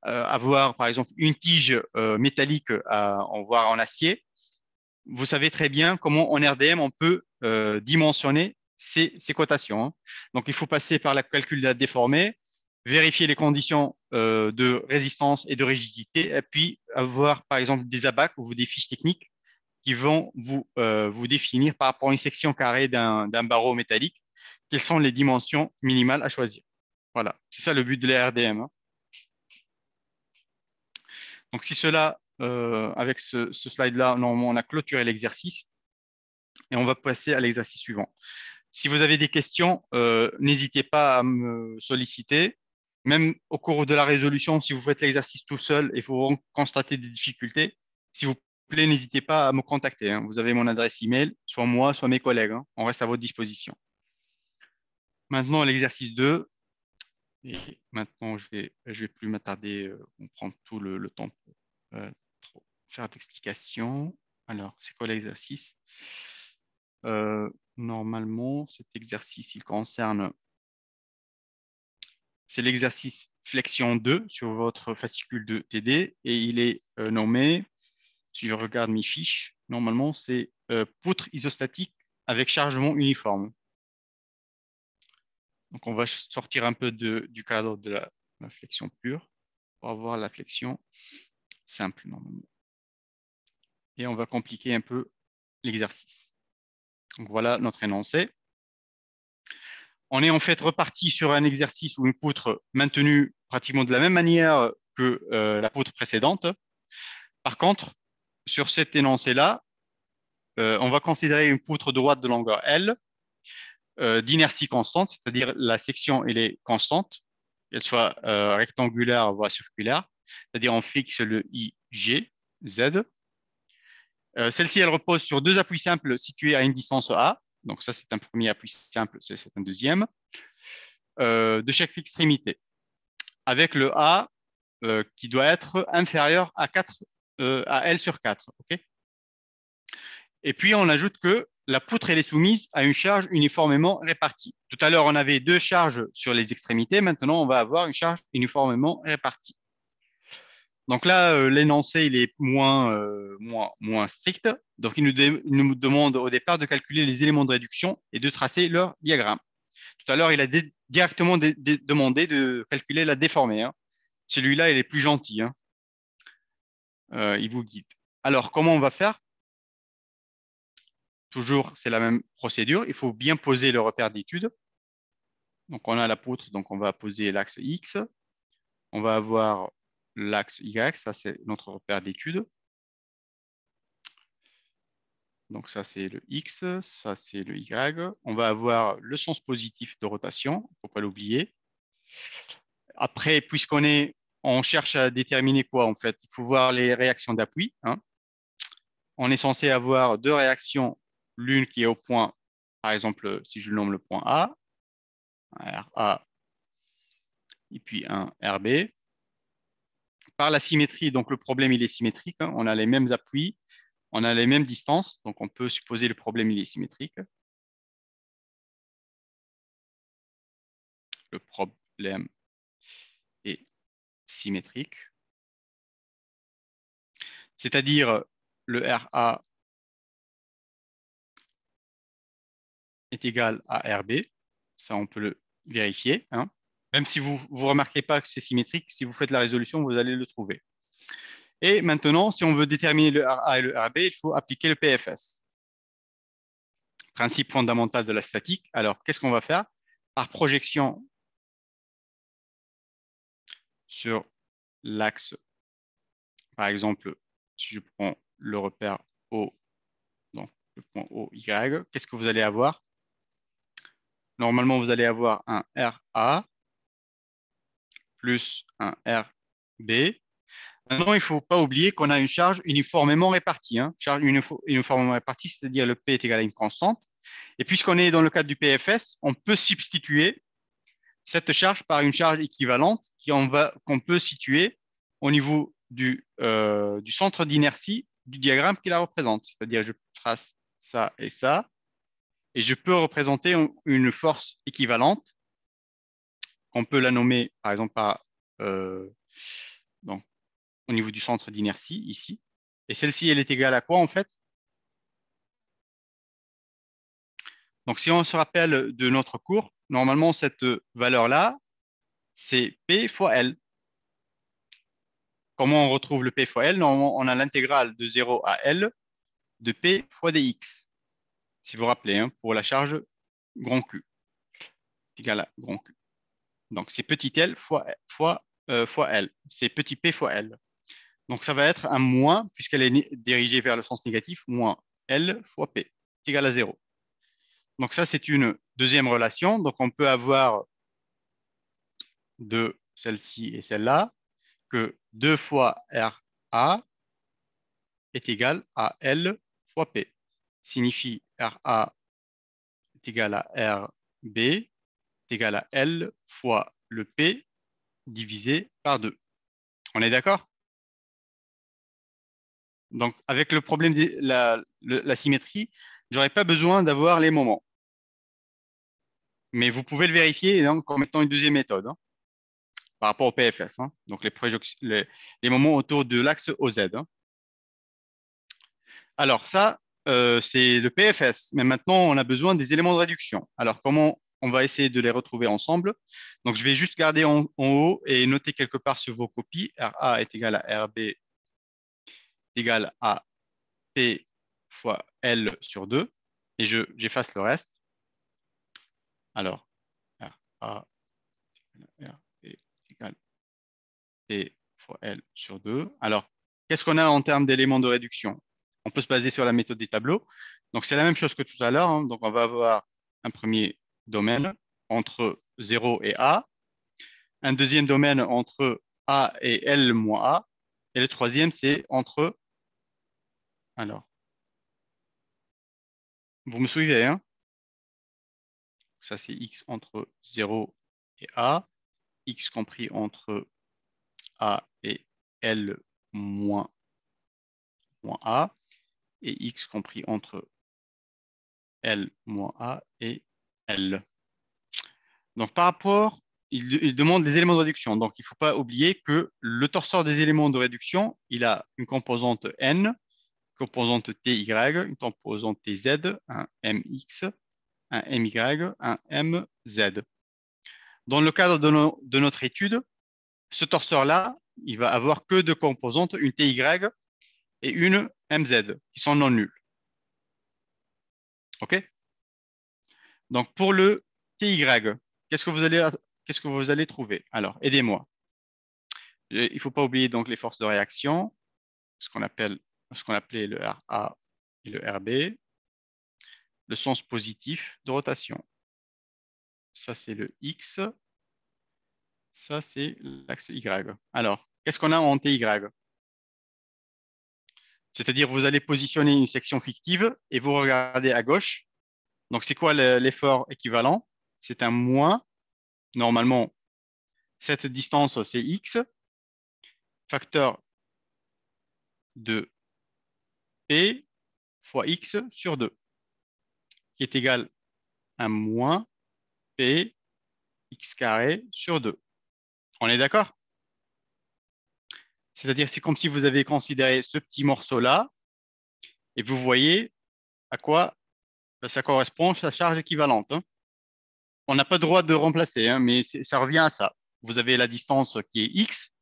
avoir, par exemple, une tige métallique voire en acier, vous savez très bien comment en RDM, on peut dimensionner ces cotations, hein. Donc, il faut passer par le calcul de la déformée, vérifier les conditions de résistance et de rigidité, et puis avoir, par exemple, des abacs ou des fiches techniques qui vont vous définir par rapport à une section carrée d'un barreau métallique, quelles sont les dimensions minimales à choisir. Voilà, c'est ça le but de la RDM, hein. Donc, si cela, avec ce slide-là, normalement, on a clôturé l'exercice et on va passer à l'exercice suivant. Si vous avez des questions, n'hésitez pas à me solliciter. Même au cours de la résolution, si vous faites l'exercice tout seul et vous constatez des difficultés, s'il vous plaît, n'hésitez pas à me contacter, hein. Vous avez mon adresse email, soit moi, soit mes collègues, hein. On reste à votre disposition. Maintenant, l'exercice 2. Et maintenant, je vais plus m'attarder, on prend tout le temps pour faire d'explications. Alors, c'est quoi l'exercice? Normalement, cet exercice, il concerne, c'est l'exercice flexion 2 sur votre fascicule de TD et il est nommé, si je regarde mes fiches, normalement, c'est poutre isostatique avec chargement uniforme. Donc, on va sortir un peu du cadre de la flexion pure pour avoir la flexion simple normalement. Et on va compliquer un peu l'exercice. Donc, voilà notre énoncé. On est en fait reparti sur un exercice ou une poutre maintenue pratiquement de la même manière que la poutre précédente. Par contre, sur cet énoncé-là, on va considérer une poutre droite de longueur L, d'inertie constante, c'est-à-dire la section elle est constante, qu'elle soit rectangulaire voire circulaire, c'est-à-dire on fixe le IG, Z. Celle-ci, elle repose sur deux appuis simples situés à une distance A. Donc ça, c'est un premier appui simple, c'est un deuxième, de chaque extrémité. Avec le A, qui doit être inférieur à 4, à L sur 4. OK. Et puis, on ajoute que la poutre elle est soumise à une charge uniformément répartie. Tout à l'heure, on avait 2 charges sur les extrémités. Maintenant, on va avoir une charge uniformément répartie. Donc là, l'énoncé il est moins strict. Donc, il nous demande au départ de calculer les éléments de réduction et de tracer leur diagramme. Tout à l'heure, il a directement demandé de calculer la déformée. Hein. Celui-là, il est plus gentil. Hein. Il vous guide. Alors, comment on va faire? Toujours, c'est la même procédure. Il faut bien poser le repère d'étude. Donc, on a la poutre, donc on va poser l'axe X. On va avoir l'axe Y, ça c'est notre repère d'étude. Donc, ça c'est le X, ça c'est le Y. On va avoir le sens positif de rotation, il ne faut pas l'oublier. Après, on cherche à déterminer quoi en fait? Il faut voir les réactions d'appui. Hein. On est censé avoir 2 réactions, l'une qui est au point, par exemple, si je le nomme le point A, un RA, et puis un RB. Par la symétrie, donc le problème il est symétrique, hein. On a les mêmes appuis, on a les mêmes distances, donc on peut supposer le problème il est symétrique. Le problème est symétrique. C'est-à-dire le RA est égal à RB. Ça, on peut le vérifier. Hein. Même si vous ne remarquez pas que c'est symétrique, si vous faites la résolution, vous allez le trouver. Et maintenant, si on veut déterminer le RA et le RB, il faut appliquer le PFS. Principe fondamental de la statique. Alors, qu'est-ce qu'on va faire? Par projection sur l'axe, par exemple, si je prends le repère O, donc le point OY, qu'est-ce que vous allez avoir? Normalement, vous allez avoir un RA plus un RB. Maintenant, il ne faut pas oublier qu'on a une charge uniformément répartie. Hein. Charge uniformément répartie, c'est-à-dire le P est égal à une constante. Et puisqu'on est dans le cadre du PFS, on peut substituer cette charge par une charge équivalente qu'on peut situer au niveau du centre d'inertie du diagramme qui la représente. C'est-à-dire, je trace ça, et je peux représenter une force équivalente, qu'on peut la nommer, par exemple, donc, au niveau du centre d'inertie, ici. Et celle-ci, elle est égale à quoi, en fait? Donc, si on se rappelle de notre cours, normalement, cette valeur-là, c'est P fois L. Comment on retrouve le P fois L? Normalement, on a l'intégrale de 0 à L de P fois dx. Si vous vous rappelez, hein, pour la charge grand Q, c'est égal à grand Q. Donc, c'est petit l fois L. C'est petit p fois L. Donc, ça va être un moins, puisqu'elle est dirigée vers le sens négatif, moins L fois P. C'est égal à 0. Donc, ça, c'est une deuxième relation. Donc, on peut avoir de celle-ci et celle-là que 2 fois RA est égal à L fois P. Signifie RA est égal à RB est égal à L fois le P divisé par 2. On est d'accord? Donc, avec le problème de la symétrie, je n'aurais pas besoin d'avoir les moments. Mais vous pouvez le vérifier donc, en mettant une deuxième méthode hein, par rapport au PFS. Hein. Donc, les moments autour de l'axe OZ. Hein. Alors, ça, c'est le PFS. Mais maintenant, on a besoin des éléments de réduction. Alors, comment on va essayer de les retrouver ensemble? Donc, je vais juste garder en haut et noter quelque part sur vos copies. RA est égal à RB est égal à P fois L sur 2. Et j'efface le reste. Alors, RA est égal à P fois L sur 2. Alors, qu'est-ce qu'on a en termes d'éléments de réduction? On peut se baser sur la méthode des tableaux. Donc, c'est la même chose que tout à l'heure. Hein. Donc, on va avoir un premier domaine entre 0 et A, un deuxième domaine entre A et L moins A, et le troisième, c'est entre... Alors, vous me suivez, hein? Ça, c'est X entre 0 et A, X compris entre A et L moins A, et X compris entre L moins A et L. Donc, par rapport, il demande les éléments de réduction. Donc, il ne faut pas oublier que le torseur des éléments de réduction, il a une composante N, une composante TY, une composante TZ, un MX, un MY, un MZ. Dans le cadre de notre étude, ce torseur-là, il va avoir que deux composantes, une TY et une MZ, qui sont non nulles. OK? Donc, pour le TY, qu'est-ce que vous allez trouver? Alors, aidez-moi. Il ne faut pas oublier donc les forces de réaction, ce qu'on appelait le RA et le RB, le sens positif de rotation. Ça, c'est le X. Ça, c'est l'axe Y. Alors, qu'est-ce qu'on a en TY? C'est-à-dire, vous allez positionner une section fictive et vous regardez à gauche. Donc, c'est quoi l'effort équivalent? C'est un moins. Normalement, cette distance, c'est X, facteur de P fois X sur 2, qui est égal à moins P X carré sur 2. On est d'accord? C'est-à-dire, c'est comme si vous avez considéré ce petit morceau-là et vous voyez à quoi ça correspond sa charge équivalente, hein. On n'a pas le droit de remplacer, hein, mais ça revient à ça. Vous avez la distance qui est X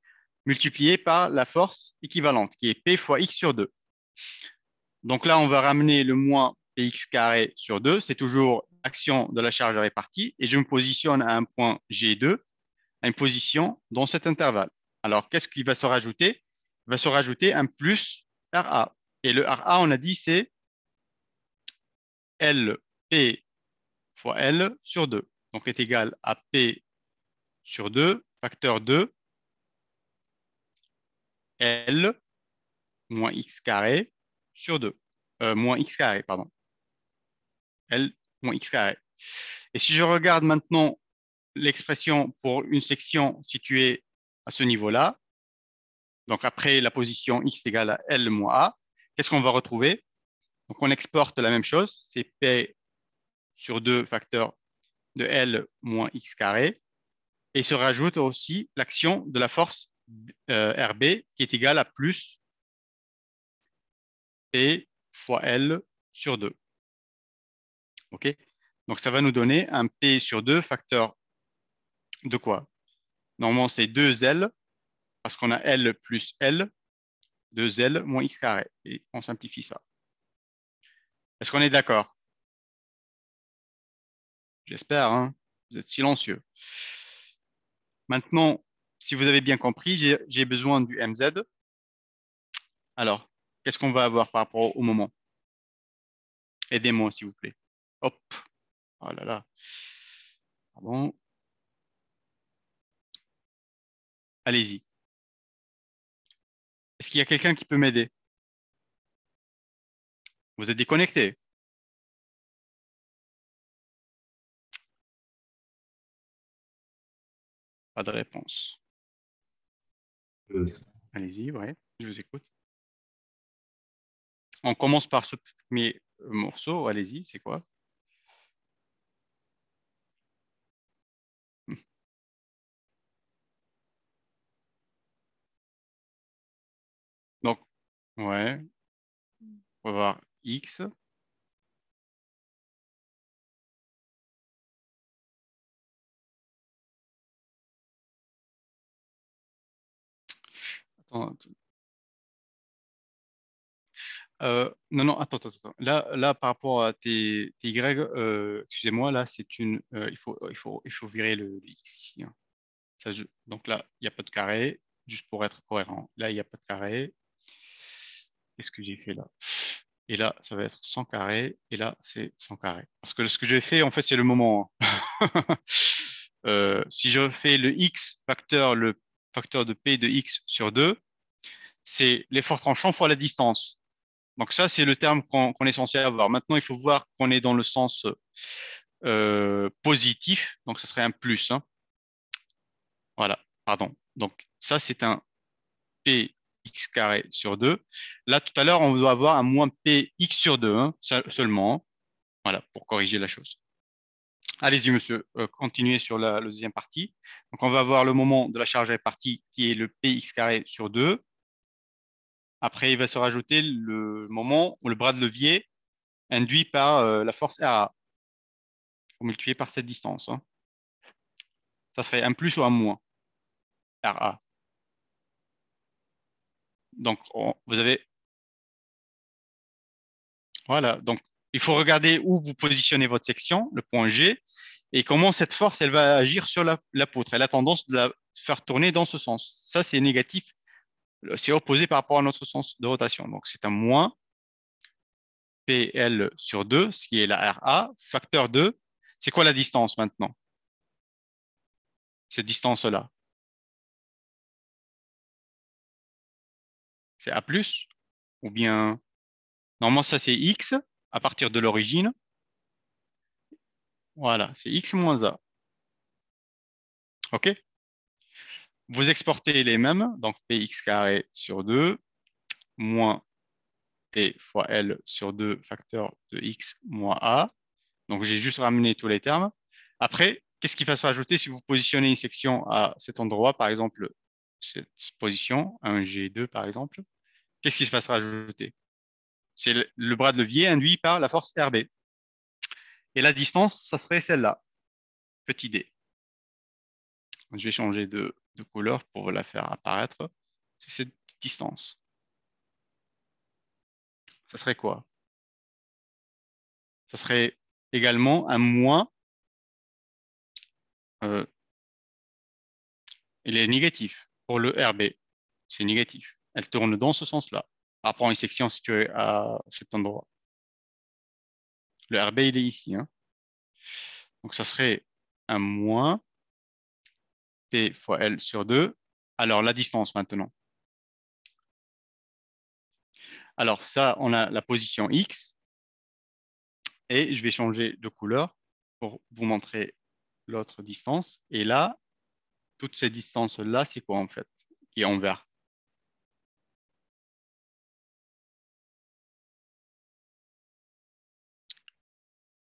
multipliée par la force équivalente, qui est P fois X sur 2. Donc là, on va ramener le moins Px carré sur 2. C'est toujours l'action de la charge répartie. Et je me positionne à un point G2, à une position dans cet intervalle. Alors, qu'est-ce qui va se rajouter? Il va se rajouter un plus RA. Et le RA, on a dit, c'est LP fois L sur 2. Donc, est égal à P sur 2, facteur 2, L moins X carré sur 2. Moins X carré, pardon. L moins X carré. Et si je regarde maintenant l'expression pour une section située à ce niveau-là, donc après la position X égale à L moins A, qu'est-ce qu'on va retrouver? Donc on exporte la même chose, c'est P sur 2 facteur de L moins X carré, et se rajoute aussi l'action de la force RB qui est égale à plus P fois L sur 2. OK? Donc ça va nous donner un P sur 2 facteur de quoi? Normalement, c'est 2L, parce qu'on a L plus L, 2L moins X carré. Et on simplifie ça. Est-ce qu'on est d'accord? J'espère, hein? Vous êtes silencieux. Maintenant, si vous avez bien compris, j'ai besoin du MZ. Alors, qu'est-ce qu'on va avoir par rapport au moment? Aidez-moi, s'il vous plaît. Hop. Oh là là. Pardon. Allez-y. Est-ce qu'il y a quelqu'un qui peut m'aider? Vous êtes déconnecté? Pas de réponse. Allez-y, ouais, je vous écoute. On commence par ce premier morceau. Allez-y, c'est quoi? Donc, ouais, on va voir X. Attends, non, non, attends. Là, par rapport à tes Y, excusez-moi, là, c'est il faut virer le X ici, hein. Donc là, il n'y a pas de carré, juste pour être cohérent. Là, il n'y a pas de carré. Qu'est-ce que j'ai fait là? Et là, ça va être sans carré. Et là, c'est sans carré. Parce que ce que j'ai fait, en fait, c'est le moment, hein. Si je fais le facteur de P de X sur 2, c'est l'effort tranchant fois la distance. Donc ça, c'est le terme qu'on est censé avoir. Maintenant, il faut voir qu'on est dans le sens positif. Donc, ce serait un plus, hein. Voilà, pardon. Donc, ça, c'est un px carré sur 2. Là, tout à l'heure, on doit avoir un moins px sur 2, hein, seulement. Voilà, pour corriger la chose. Allez-y, monsieur, continuez sur la deuxième partie. Donc, on va avoir le moment de la charge répartie qui est le px carré sur 2. Après, il va se rajouter le moment ou le bras de levier induit par la force RA, multiplié par cette distance, hein. Ça serait un plus ou un moins RA. Donc, vous avez... Voilà. Donc, il faut regarder où vous positionnez votre section, le point G, et comment cette force, elle va agir sur la poutre. Elle a tendance de la faire tourner dans ce sens. Ça, c'est négatif. C'est opposé par rapport à notre sens de rotation. Donc, c'est un moins PL sur 2, ce qui est la RA, facteur 2. C'est quoi la distance maintenant? Cette distance-là. C'est A+, ou bien... Normalement, ça, c'est X à partir de l'origine. Voilà, c'est X moins A. OK? Vous exportez les mêmes, donc Px carré sur 2 moins P fois L sur 2 facteur de X moins A. Donc, j'ai juste ramené tous les termes. Après, qu'est-ce qui va se rajouter si vous positionnez une section à cet endroit, par exemple, cette position, un G2 par exemple, qu'est-ce qui se va se rajouter? C'est le bras de levier induit par la force RB. Et la distance, ça serait celle-là. Petit d. Je vais changer de couleur pour la faire apparaître. C'est cette distance. Ça serait quoi? Ça serait également un moins. Il est négatif pour le RB. C'est négatif. Elle tourne dans ce sens-là, par rapport à une section située à cet endroit. Le RB, il est ici, hein. Donc, ça serait un moins P fois L sur 2. Alors, la distance maintenant. Alors, ça, on a la position X. Et je vais changer de couleur pour vous montrer l'autre distance. Et là, toutes ces distances-là, c'est quoi en fait? Qui est en vert.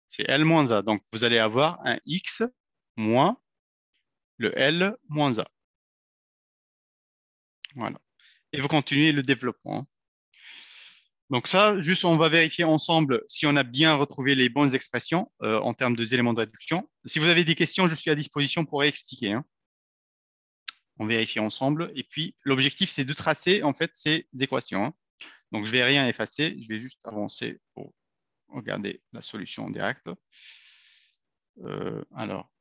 C'est L moins A. Donc, vous allez avoir un X moins le L moins A. Voilà. Et vous continuez le développement, hein. Donc ça, juste on va vérifier ensemble si on a bien retrouvé les bonnes expressions en termes de éléments de réduction. Si vous avez des questions, je suis à disposition pour expliquer, hein. On vérifie ensemble. Et puis, l'objectif, c'est de tracer en fait ces équations, hein. Donc, je ne vais rien effacer. Je vais juste avancer pour regarder la solution directe. Alors,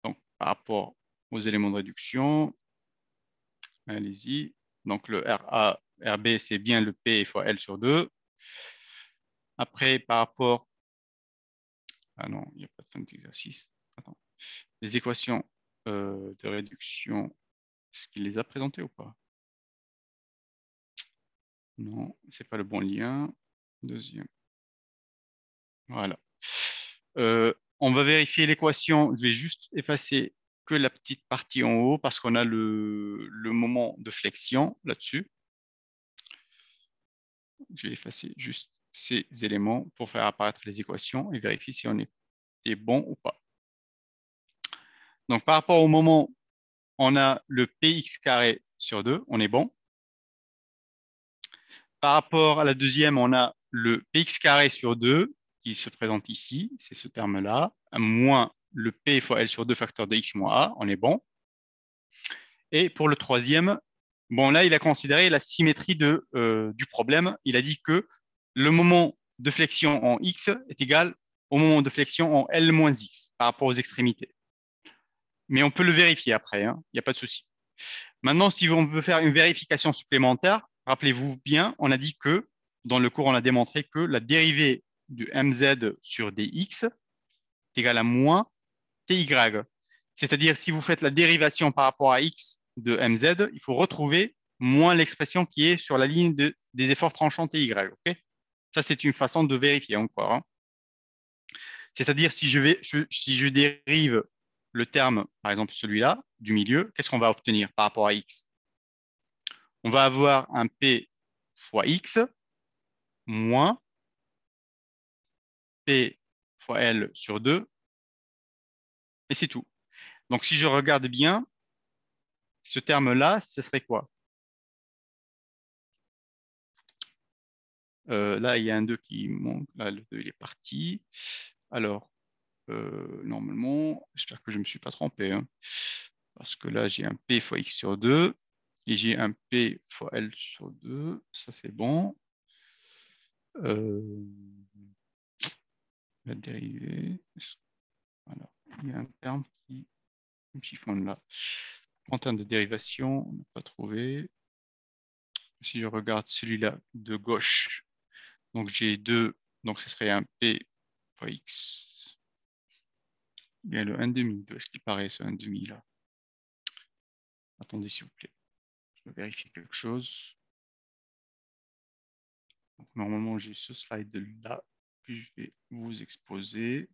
donc, par rapport aux éléments de réduction, allez-y. Donc, le RA, RB, c'est bien le P fois L sur 2. Après, par rapport... Ah non, il n'y a pas de fin d'exercice. Attends. Les équations de réduction, est-ce qu'il les a présentées ou pas? Non, ce n'est pas le bon lien. Deuxième. Voilà. On va vérifier l'équation. Je vais juste effacer que la petite partie en haut parce qu'on a le moment de flexion là-dessus. Je vais effacer juste ces éléments pour faire apparaître les équations et vérifier si on est bon ou pas. Donc, par rapport au moment, on a le px carré sur 2, on est bon. Par rapport à la deuxième, on a le px carré sur 2 qui se présente ici, c'est ce terme-là, moins le p fois L sur 2 facteur de x moins a, on est bon. Et pour le troisième, bon là, il a considéré la symétrie du problème. Il a dit que le moment de flexion en x est égal au moment de flexion en L moins x par rapport aux extrémités. Mais on peut le vérifier après, hein, il n'y a pas de souci. Maintenant, si on veut faire une vérification supplémentaire, rappelez-vous bien, on a dit que dans le cours, on a démontré que la dérivée du mz sur dx est égale à moins ty. C'est-à-dire, si vous faites la dérivation par rapport à x de mz, il faut retrouver moins l'expression qui est sur la ligne des efforts tranchants ty. Okay, ça, c'est une façon de vérifier encore, hein. C'est-à-dire, si je dérive le terme, par exemple celui-là, du milieu, qu'est-ce qu'on va obtenir par rapport à x? On va avoir un P fois x moins P fois L sur 2, et c'est tout. Donc, si je regarde bien, ce terme-là, ce serait quoi? Là, il y a un 2 qui manque. Là, le 2, il est parti. Alors, normalement, j'espère que je ne me suis pas trompé, hein, parce que là, j'ai un P fois X sur 2 et j'ai un P fois L sur 2. Ça, c'est bon. Euh, la dérivée. Voilà. Il y a un terme qui me chiffonne là. En termes de dérivation, on n'a pas trouvé. Si je regarde celui-là de gauche, donc j'ai 2, donc ce serait un P fois X. Il y a le 1,5. D'où est-ce qu'il paraît ce 1,5 là? Attendez, s'il vous plaît. Je vais vérifier quelque chose. Donc, normalement, j'ai ce slide-là que je vais vous exposer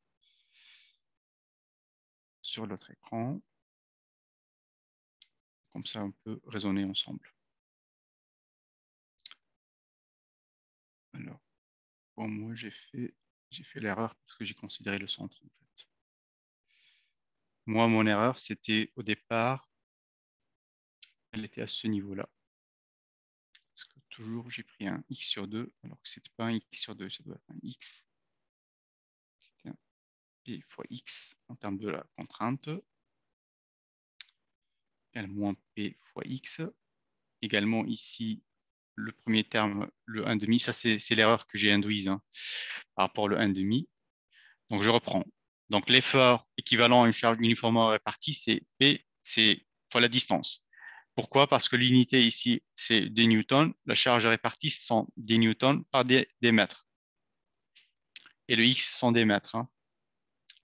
sur l'autre écran. Comme ça, on peut raisonner ensemble. Alors, pour moi, j'ai fait l'erreur parce que j'ai considéré le centre, en fait. Moi, mon erreur, c'était au départ, elle était à ce niveau-là. Parce que toujours, j'ai pris un x sur 2, alors que ce n'était pas un x sur 2, ça doit être un x. C'était un p fois x en termes de la contrainte. Égale moins p fois x. Également ici, le premier terme, le 1,5, ça c'est l'erreur que j'ai induite hein, par rapport au 1,5. Donc je reprends. Donc l'effort équivalent à une charge uniformément répartie, c'est P, c'est fois la distance. Pourquoi? Parce que l'unité ici, c'est des newtons. La charge répartie sont des newtons par des mètres. Et le X sont des mètres. Hein.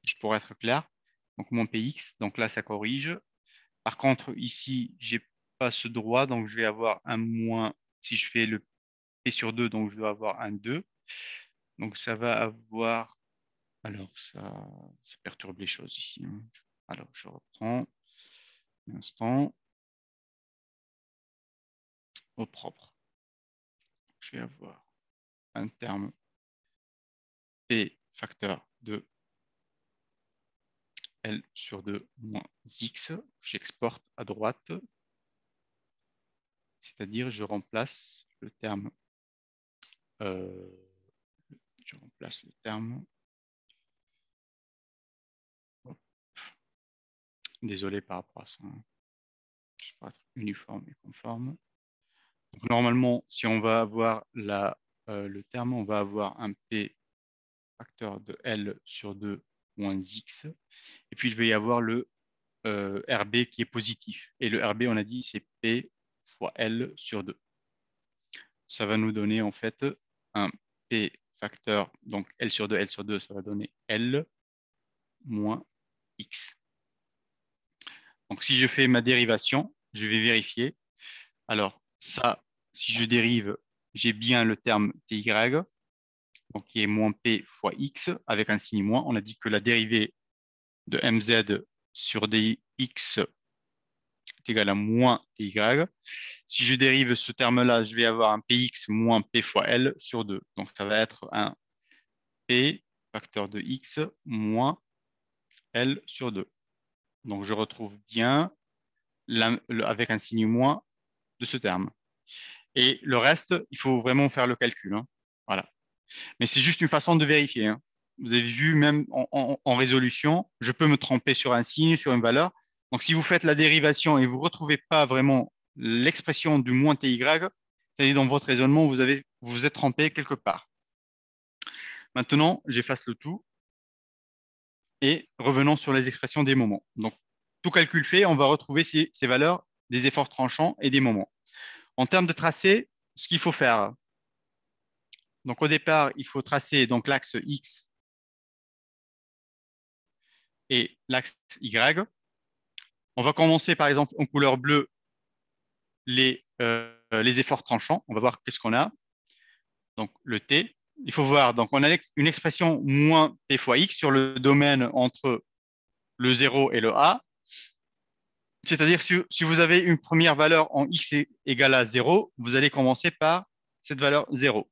Je pourrais être clair. Donc mon PX, donc là ça corrige. Par contre, ici, j'ai pas ce droit, donc je vais avoir un moins. Si je fais le P sur 2, donc je dois avoir un 2. Donc ça va avoir. Alors, ça perturbe les choses ici. Hein. Alors, je reprends un instant au propre. Je vais avoir un terme P facteur de L sur 2 moins X. J'exporte à droite. C'est-à-dire, je remplace le terme. Je remplace le terme. Désolé par rapport à ça. Hein. Je peux être uniforme et conforme. Donc, normalement, si on va avoir le terme, on va avoir un P facteur de L sur 2 moins X. Et puis, il va y avoir le RB qui est positif. Et le RB, on a dit, c'est P fois L sur 2. Ça va nous donner en fait un P facteur, donc L sur 2, ça va donner L moins X. Donc, si je fais ma dérivation, je vais vérifier. Alors, ça, si je dérive, j'ai bien le terme TY, donc qui est moins P fois X, avec un signe moins. On a dit que la dérivée de MZ sur dx est égale à moins TY. Si je dérive ce terme-là, je vais avoir un Px moins P fois L sur 2. Donc, ça va être un P facteur de X moins L sur 2. Donc, je retrouve bien avec un signe moins de ce terme. Et le reste, il faut vraiment faire le calcul. Hein. Voilà. Mais c'est juste une façon de vérifier. Hein. Vous avez vu, même en résolution, je peux me tromper sur un signe, sur une valeur. Donc, si vous faites la dérivation et vous ne retrouvez pas vraiment l'expression du moins TY, c'est-à-dire dans votre raisonnement, vous vous êtes trompé quelque part. Maintenant, j'efface le tout et revenons sur les expressions des moments. Donc, tout calcul fait, on va retrouver ces valeurs des efforts tranchants et des moments. En termes de tracé, ce qu'il faut faire, donc au départ, il faut tracer donc l'axe X et l'axe Y. On va commencer par exemple en couleur bleue les efforts tranchants. On va voir qu'est-ce qu'on a. Donc le T. Il faut voir, donc on a une expression moins P fois X sur le domaine entre le 0 et le A. C'est-à-dire que si vous avez une première valeur en x égale à 0, vous allez commencer par cette valeur 0.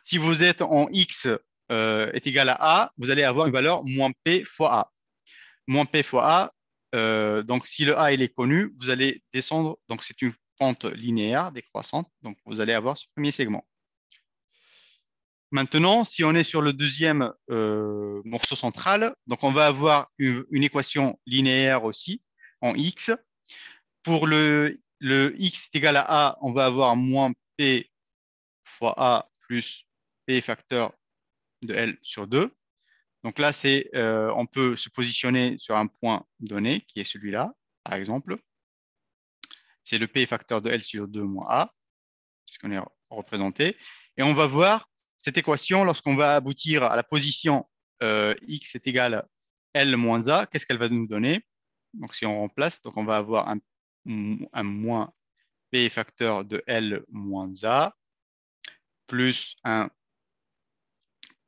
Si vous êtes en x est égal à A, vous allez avoir une valeur moins P fois A. Moins P fois A, donc si le A il est connu, vous allez descendre, donc c'est une pente linéaire décroissante, donc vous allez avoir ce premier segment. Maintenant, si on est sur le deuxième morceau central, donc on va avoir une équation linéaire aussi en x. Pour le x est égal à A, on va avoir moins P fois A plus P facteur de L sur 2. Donc là, on peut se positionner sur un point donné, qui est celui-là, par exemple. C'est le P facteur de L sur 2 moins A, puisqu'on est représenté. Et on va voir cette équation lorsqu'on va aboutir à la position x est égal à L moins A. Qu'est-ce qu'elle va nous donner? Donc si on remplace, donc on va avoir un moins P facteur de L moins A plus un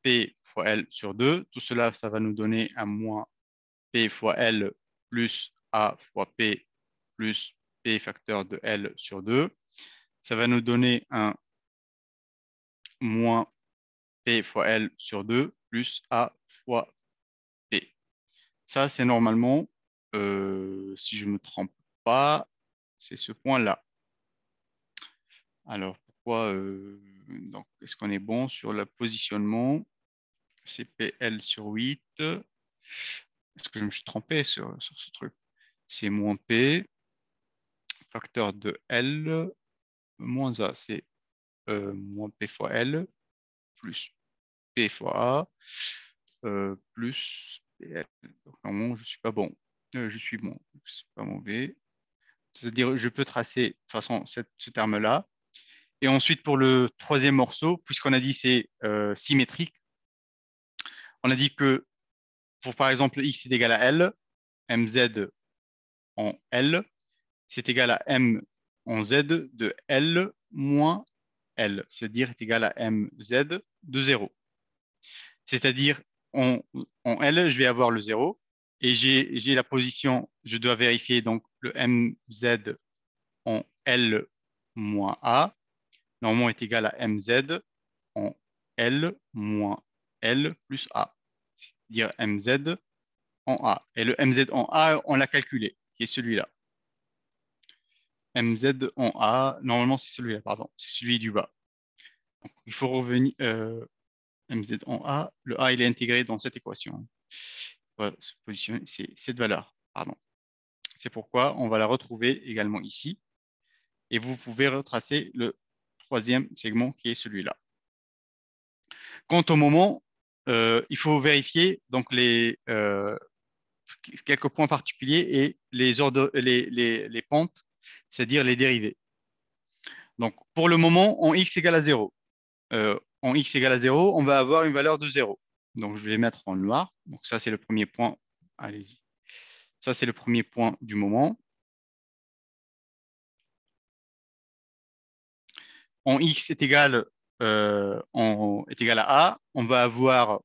P fois L sur 2. Tout cela, ça va nous donner un moins P fois L plus A fois P plus P facteur de L sur 2. Ça va nous donner un moins P fois L sur 2 plus A fois P. Ça, c'est normalement, si je ne me trompe pas, c'est ce point-là. Alors, pourquoi donc, est-ce qu'on est bon sur le positionnement? C'est PL sur 8. Est-ce que je me suis trompé sur ce truc? C'est moins P, facteur de L, moins A. C'est moins P fois L, plus P fois A, plus PL. Donc, normalement, je ne suis pas bon. Je suis bon, c'est pas mauvais. C'est-à-dire, je peux tracer de toute façon ce terme-là. Et ensuite, pour le troisième morceau, puisqu'on a dit c'est symétrique, on a dit que pour, par exemple, x est égal à L, mz en L, c'est égal à m en z de L moins L, c'est-à-dire est égal à mz de 0. C'est-à-dire, en L, je vais avoir le 0 et j'ai la position, je dois vérifier donc le mz en L moins A, normalement est égal à mz en L moins L plus A, c'est-à-dire mz en A. Et le mz en A, on l'a calculé, qui est celui-là. mz en A, normalement c'est celui-là, pardon, c'est celui du bas. Donc, il faut revenir, mz en A, le A il est intégré dans cette équation. On va se positionner, c'est cette valeur, pardon. C'est pourquoi on va la retrouver également ici. Et vous pouvez retracer le troisième segment qui est celui-là. Quant au moment, il faut vérifier donc quelques points particuliers et les pentes, c'est-à-dire les dérivées. Donc, pour le moment, en x égale à 0, en x égale à 0, on va avoir une valeur de 0. Donc, je vais mettre en noir. Donc, ça, c'est le premier point. Allez-y. Ça, c'est le premier point du moment. En x est égal, est égal à A, on va avoir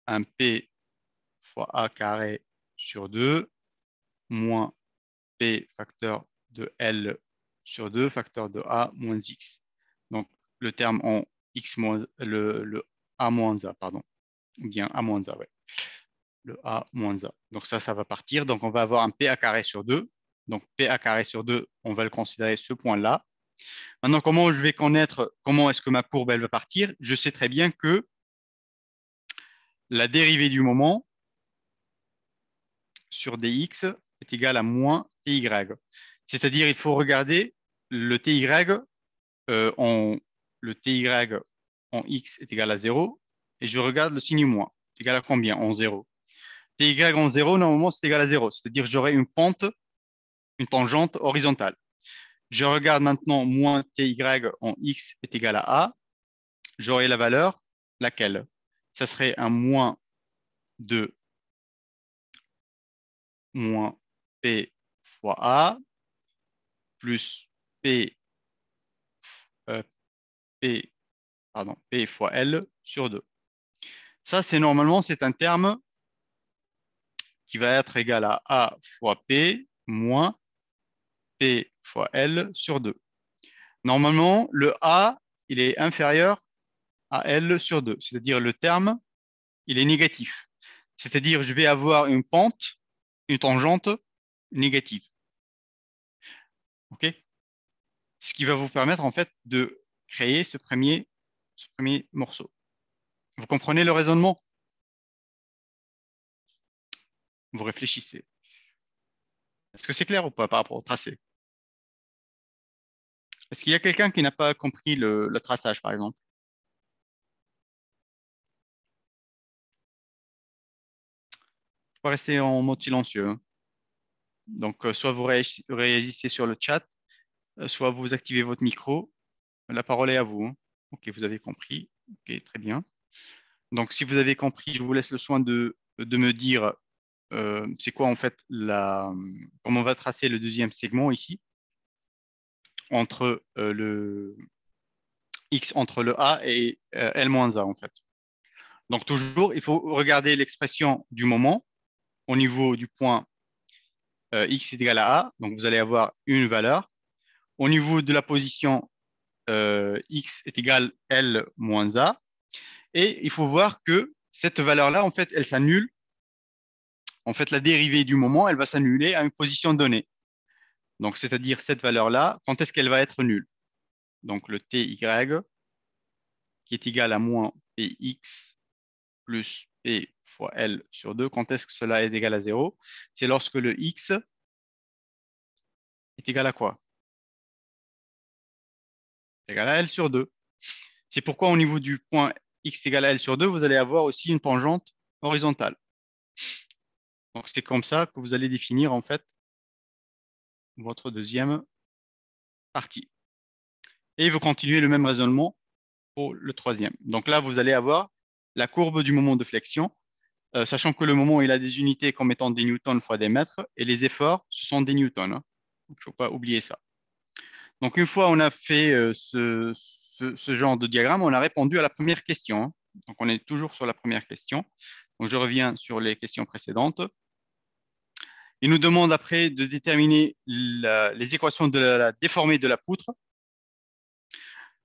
un P fois A carré sur 2 moins P facteur de L sur 2 facteur de A moins X. Donc, le terme en X moins, le A moins A, pardon. Ou bien A moins A, ouais. Le A moins A. Donc, ça va partir. Donc, on va avoir un PA carré sur 2. Donc, PA carré sur 2, on va le considérer ce point-là. Maintenant, comment je vais connaître comment est-ce que ma courbe, elle va partir? Je sais très bien que la dérivée du moment sur dx est égale à moins ty. C'est-à-dire, il faut regarder le ty, le ty en x est égal à 0, et je regarde le signe moins. C'est égal à combien en 0? Ty en 0, normalement, c'est égal à 0. C'est-à-dire, j'aurai une pente, une tangente horizontale. Je regarde maintenant moins ty en x est égal à a. J'aurai la valeur, laquelle? Ça serait un moins de moins p fois a plus p, euh, p, pardon, p fois l sur 2. Ça, c'est normalement, c'est un terme qui va être égal à A fois P moins P fois L sur 2. Normalement, le A, il est inférieur à L sur 2, c'est-à-dire le terme, il est négatif. C'est-à-dire, je vais avoir une pente, une tangente négative. OK? Ce qui va vous permettre, en fait, de créer ce premier morceau. Vous comprenez le raisonnement? Vous réfléchissez. Est-ce que c'est clair ou pas par rapport au tracé? Est-ce qu'il y a quelqu'un qui n'a pas compris le traçage, par exemple? Il faut rester en mode silencieux, hein. Donc, soit vous réagissez sur le chat, soit vous activez votre micro. La parole est à vous, hein. OK, vous avez compris. OK, très bien. Donc, si vous avez compris, je vous laisse le soin de me dire c'est quoi en fait comment on va tracer le deuxième segment ici entre le X entre le A et L-A en fait. Donc, toujours, il faut regarder l'expression du moment au niveau du point X est égal à A. Donc, vous allez avoir une valeur. Au niveau de la position X est égal à L moins A. Et il faut voir que cette valeur-là, en fait, elle s'annule. En fait, la dérivée du moment, elle va s'annuler à une position donnée. Donc, c'est-à-dire cette valeur-là, quand est-ce qu'elle va être nulle? Donc, le ty qui est égal à moins px plus p fois l sur 2, quand est-ce que cela est égal à 0? C'est lorsque le x est égal à quoi? C'est égal à l sur 2. C'est pourquoi au niveau du point x est égal à l sur 2, vous allez avoir aussi une tangente horizontale. Donc, c'est comme ça que vous allez définir en fait votre deuxième partie. Et vous continuez le même raisonnement pour le troisième. Donc là, vous allez avoir la courbe du moment de flexion, sachant que le moment, il a des unités comme étant des newtons fois des mètres, et les efforts, ce sont des newtons, hein. Donc, il ne faut pas oublier ça. Donc, une fois on a fait ce genre de diagramme, on a répondu à la première question, hein. Donc, on est toujours sur la première question. Donc, je reviens sur les questions précédentes. Il nous demande après de déterminer les équations de la déformée de la poutre.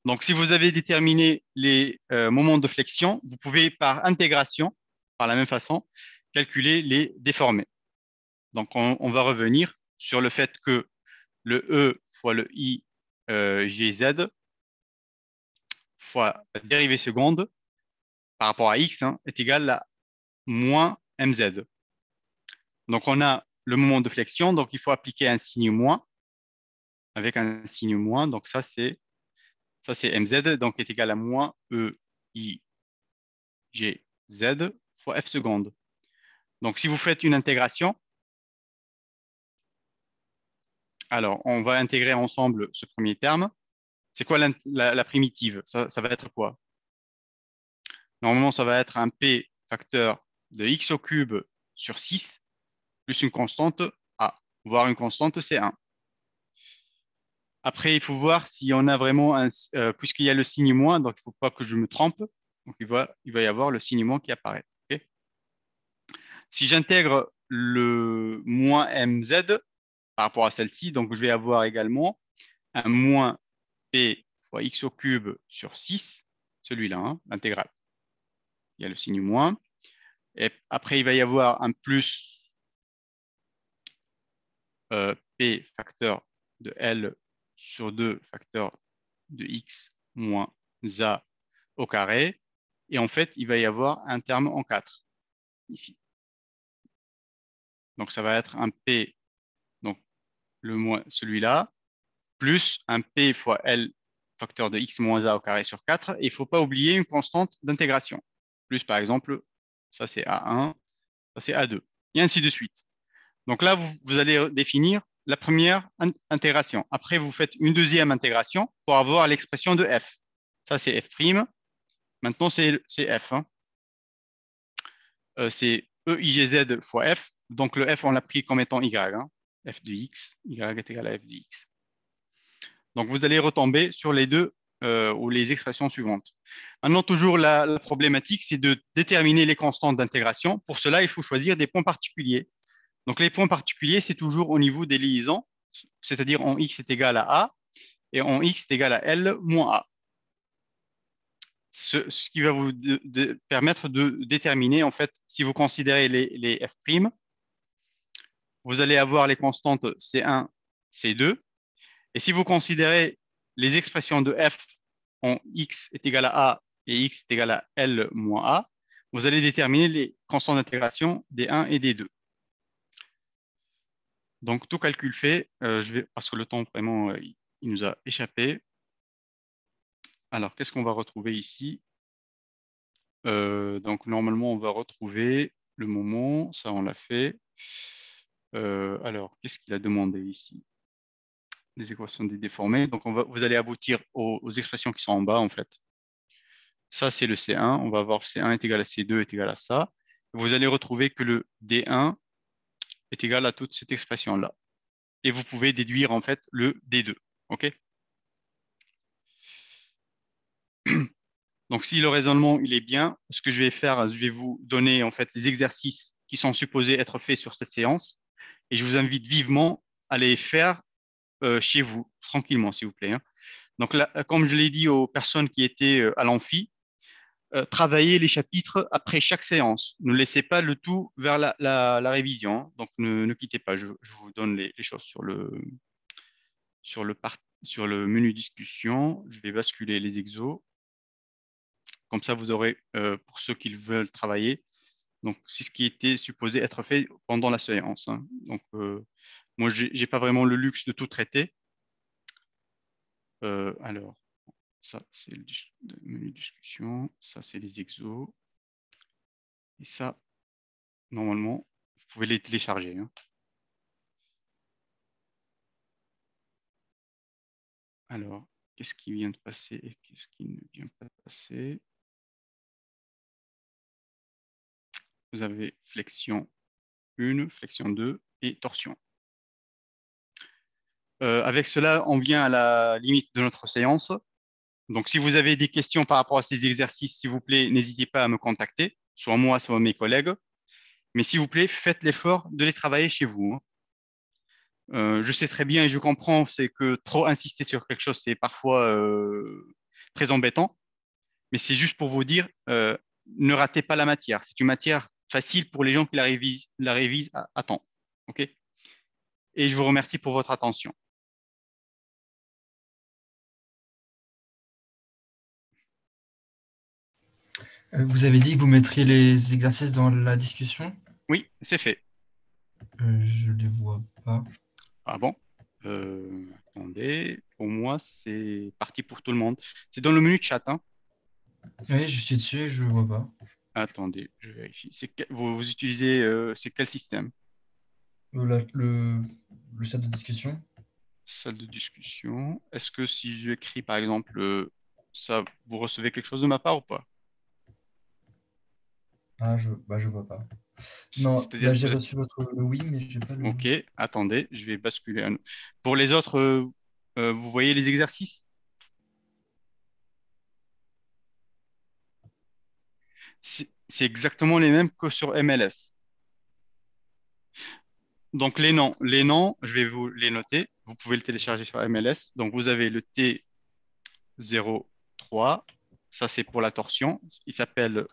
Donc, si vous avez déterminé les moments de flexion, vous pouvez par intégration, par la même façon, calculer les déformés. Donc, on va revenir sur le fait que le E fois le I GZ fois la dérivée seconde par rapport à X, hein, est égal à moins MZ. Donc, on a le moment de flexion, donc il faut appliquer un signe moins avec un signe moins. Donc, ça, c'est MZ, donc est égal à moins EI GZ fois F seconde. Donc, si vous faites une intégration, alors on va intégrer ensemble ce premier terme. C'est quoi la primitive? Ça va être quoi? Normalement, ça va être un P facteur de x au cube sur 6 plus une constante A, voire une constante C1. Après, il faut voir si on a vraiment puisqu'il y a le signe moins, donc il ne faut pas que je me trompe. Donc, il va y avoir le signe moins qui apparaît. Okay. Si j'intègre le moins mz par rapport à celle-ci, donc je vais avoir également un moins p fois x au cube sur 6, celui-là, hein, l'intégrale. Il y a le signe moins. Et après, il va y avoir un plus p facteur de L sur 2 facteur de x moins a au carré. Et en fait, il va y avoir un terme en 4 ici. Donc, ça va être un p, donc le moins celui-là, plus un p fois L facteur de x moins a au carré sur 4. Et il ne faut pas oublier une constante d'intégration. Plus, par exemple, ça c'est A1, ça c'est A2, et ainsi de suite. Donc là, vous allez définir la première intégration. Après, vous faites une deuxième intégration pour avoir l'expression de f. Ça, c'est f'. Maintenant, c'est f, hein. C'est EIGZ fois f. Donc, le f, on l'a pris comme étant y, hein. F de x, y est égal à f de x. Donc, vous allez retomber sur les deux ou les expressions suivantes. Maintenant, toujours la problématique, c'est de déterminer les constantes d'intégration. Pour cela, il faut choisir des points particuliers. Donc, les points particuliers, c'est toujours au niveau des liaisons, c'est-à-dire en x est égal à a et en x est égal à L moins A. Ce qui va vous permettre de déterminer, en fait, si vous considérez les f', vous allez avoir les constantes C1, C2. Et si vous considérez les expressions de f en x est égal à a et x est égal à L moins A, vous allez déterminer les constantes d'intégration des 1 et des 2. Donc, tout calcul fait, parce que le temps, vraiment, il nous a échappé. Alors, qu'est-ce qu'on va retrouver ici? Donc, normalement, on va retrouver le moment. Ça, on l'a fait. Alors, qu'est-ce qu'il a demandé ici? Les équations des déformées. Donc, vous allez aboutir aux expressions qui sont en bas, en fait. Ça, c'est le C1. On va voir C1 est égal à C2 est égal à ça. Vous allez retrouver que le D1 est égal à toute cette expression-là. Et vous pouvez déduire, en fait, le D2. OK? Donc, si le raisonnement il est bien, ce que je vais faire, je vais vous donner en fait les exercices qui sont supposés être faits sur cette séance et je vous invite vivement à les faire chez vous, tranquillement, s'il vous plaît, hein. Donc, là, comme je l'ai dit aux personnes qui étaient à l'amphi, travaillez les chapitres après chaque séance. Ne laissez pas le tout vers la révision, hein. Donc, ne quittez pas. Je vous donne les choses sur le menu discussion. Je vais basculer les exos. Comme ça, vous aurez, pour ceux qui veulent travailler, donc c'est ce qui était supposé être fait pendant la séance, hein. Donc, moi, je n'ai pas vraiment le luxe de tout traiter. Alors, ça, c'est le menu discussion. Ça, c'est les exos. Et ça, normalement, vous pouvez les télécharger, hein. Alors, qu'est-ce qui vient de passer et qu'est-ce qui ne vient pas de passer? Vous avez flexion 1, flexion 2 et torsion. Avec cela, on vient à la limite de notre séance. Donc, si vous avez des questions par rapport à ces exercices, s'il vous plaît, n'hésitez pas à me contacter, soit moi, soit mes collègues. Mais s'il vous plaît, faites l'effort de les travailler chez vous, hein. Je sais très bien et je comprends, c'est que trop insister sur quelque chose, c'est parfois très embêtant. Mais c'est juste pour vous dire, ne ratez pas la matière. C'est une matière facile pour les gens qui la révisent à temps. OK? Et je vous remercie pour votre attention. Vous avez dit que vous mettriez les exercices dans la discussion? Oui, c'est fait. Je les vois pas. Ah bon? Attendez, pour moi, c'est parti pour tout le monde. C'est dans le menu chat, hein. Oui, je suis dessus et je le vois pas. Attendez, je vérifie. Vous utilisez, c'est quel système? Le chat de discussion? Salle de discussion. Est-ce que si j'écris, par exemple, ça, vous recevez quelque chose de ma part ou pas? Ah, je vois pas. Non, C'est-à-dire, là j'ai reçu votre le oui, mais j'ai pas le. OK, attendez, je vais basculer. Pour les autres, vous voyez les exercices? C'est exactement les mêmes que sur MLS. Donc, les noms, je vais vous les noter. Vous pouvez le télécharger sur MLS. Donc, vous avez le T03. Ça, c'est pour la torsion. Il s'appelle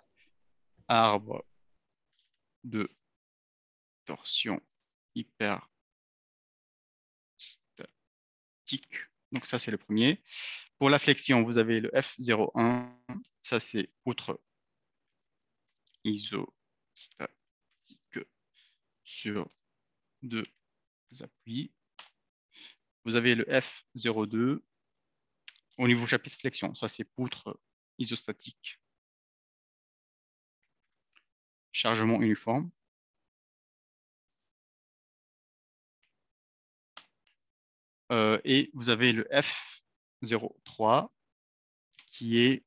arbre de torsion hyperstatique. Donc, ça, c'est le premier. Pour la flexion, vous avez le F01. Ça, c'est outre isostatique sur deux appuis. Vous avez le F02 au niveau chapitre flexion. Ça, c'est poutre isostatique. Chargement uniforme. Et vous avez le F03 qui est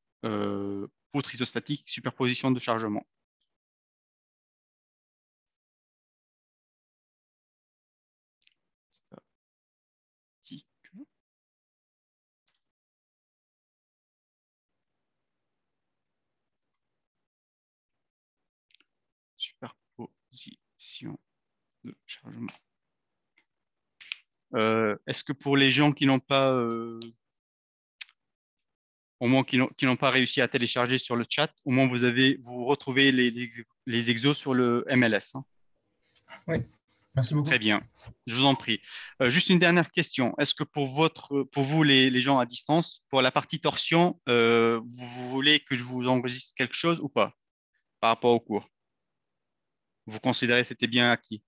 poutre isostatique, superposition de chargement. Statique. Position de chargement. Est-ce que pour les gens qui n'ont pas, au moins qui n'ont pas réussi à télécharger sur le chat, au moins vous retrouvez les exos sur le MLS, hein? Oui, merci beaucoup. Très bien, je vous en prie. Juste une dernière question. Est-ce que pour vous, les gens à distance, pour la partie torsion, vous voulez que je vous enregistre quelque chose ou pas par rapport au cours? Vous considérez que c'était bien acquis?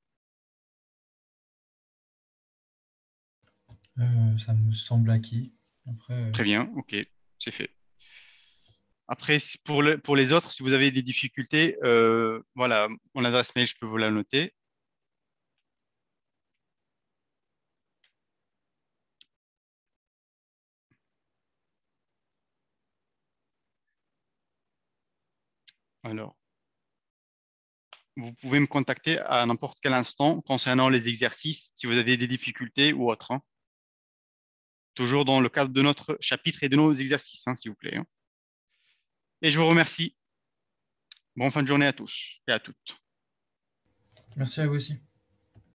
Ça me semble acquis. Après, Très bien, ok, c'est fait. Après, pour les autres, si vous avez des difficultés, voilà, mon adresse mail, je peux vous la noter. Alors, vous pouvez me contacter à n'importe quel instant concernant les exercices, si vous avez des difficultés ou autres, hein. Toujours dans le cadre de notre chapitre et de nos exercices, hein, s'il vous plaît, hein. Et je vous remercie. Bonne fin de journée à tous et à toutes. merci à vous aussi.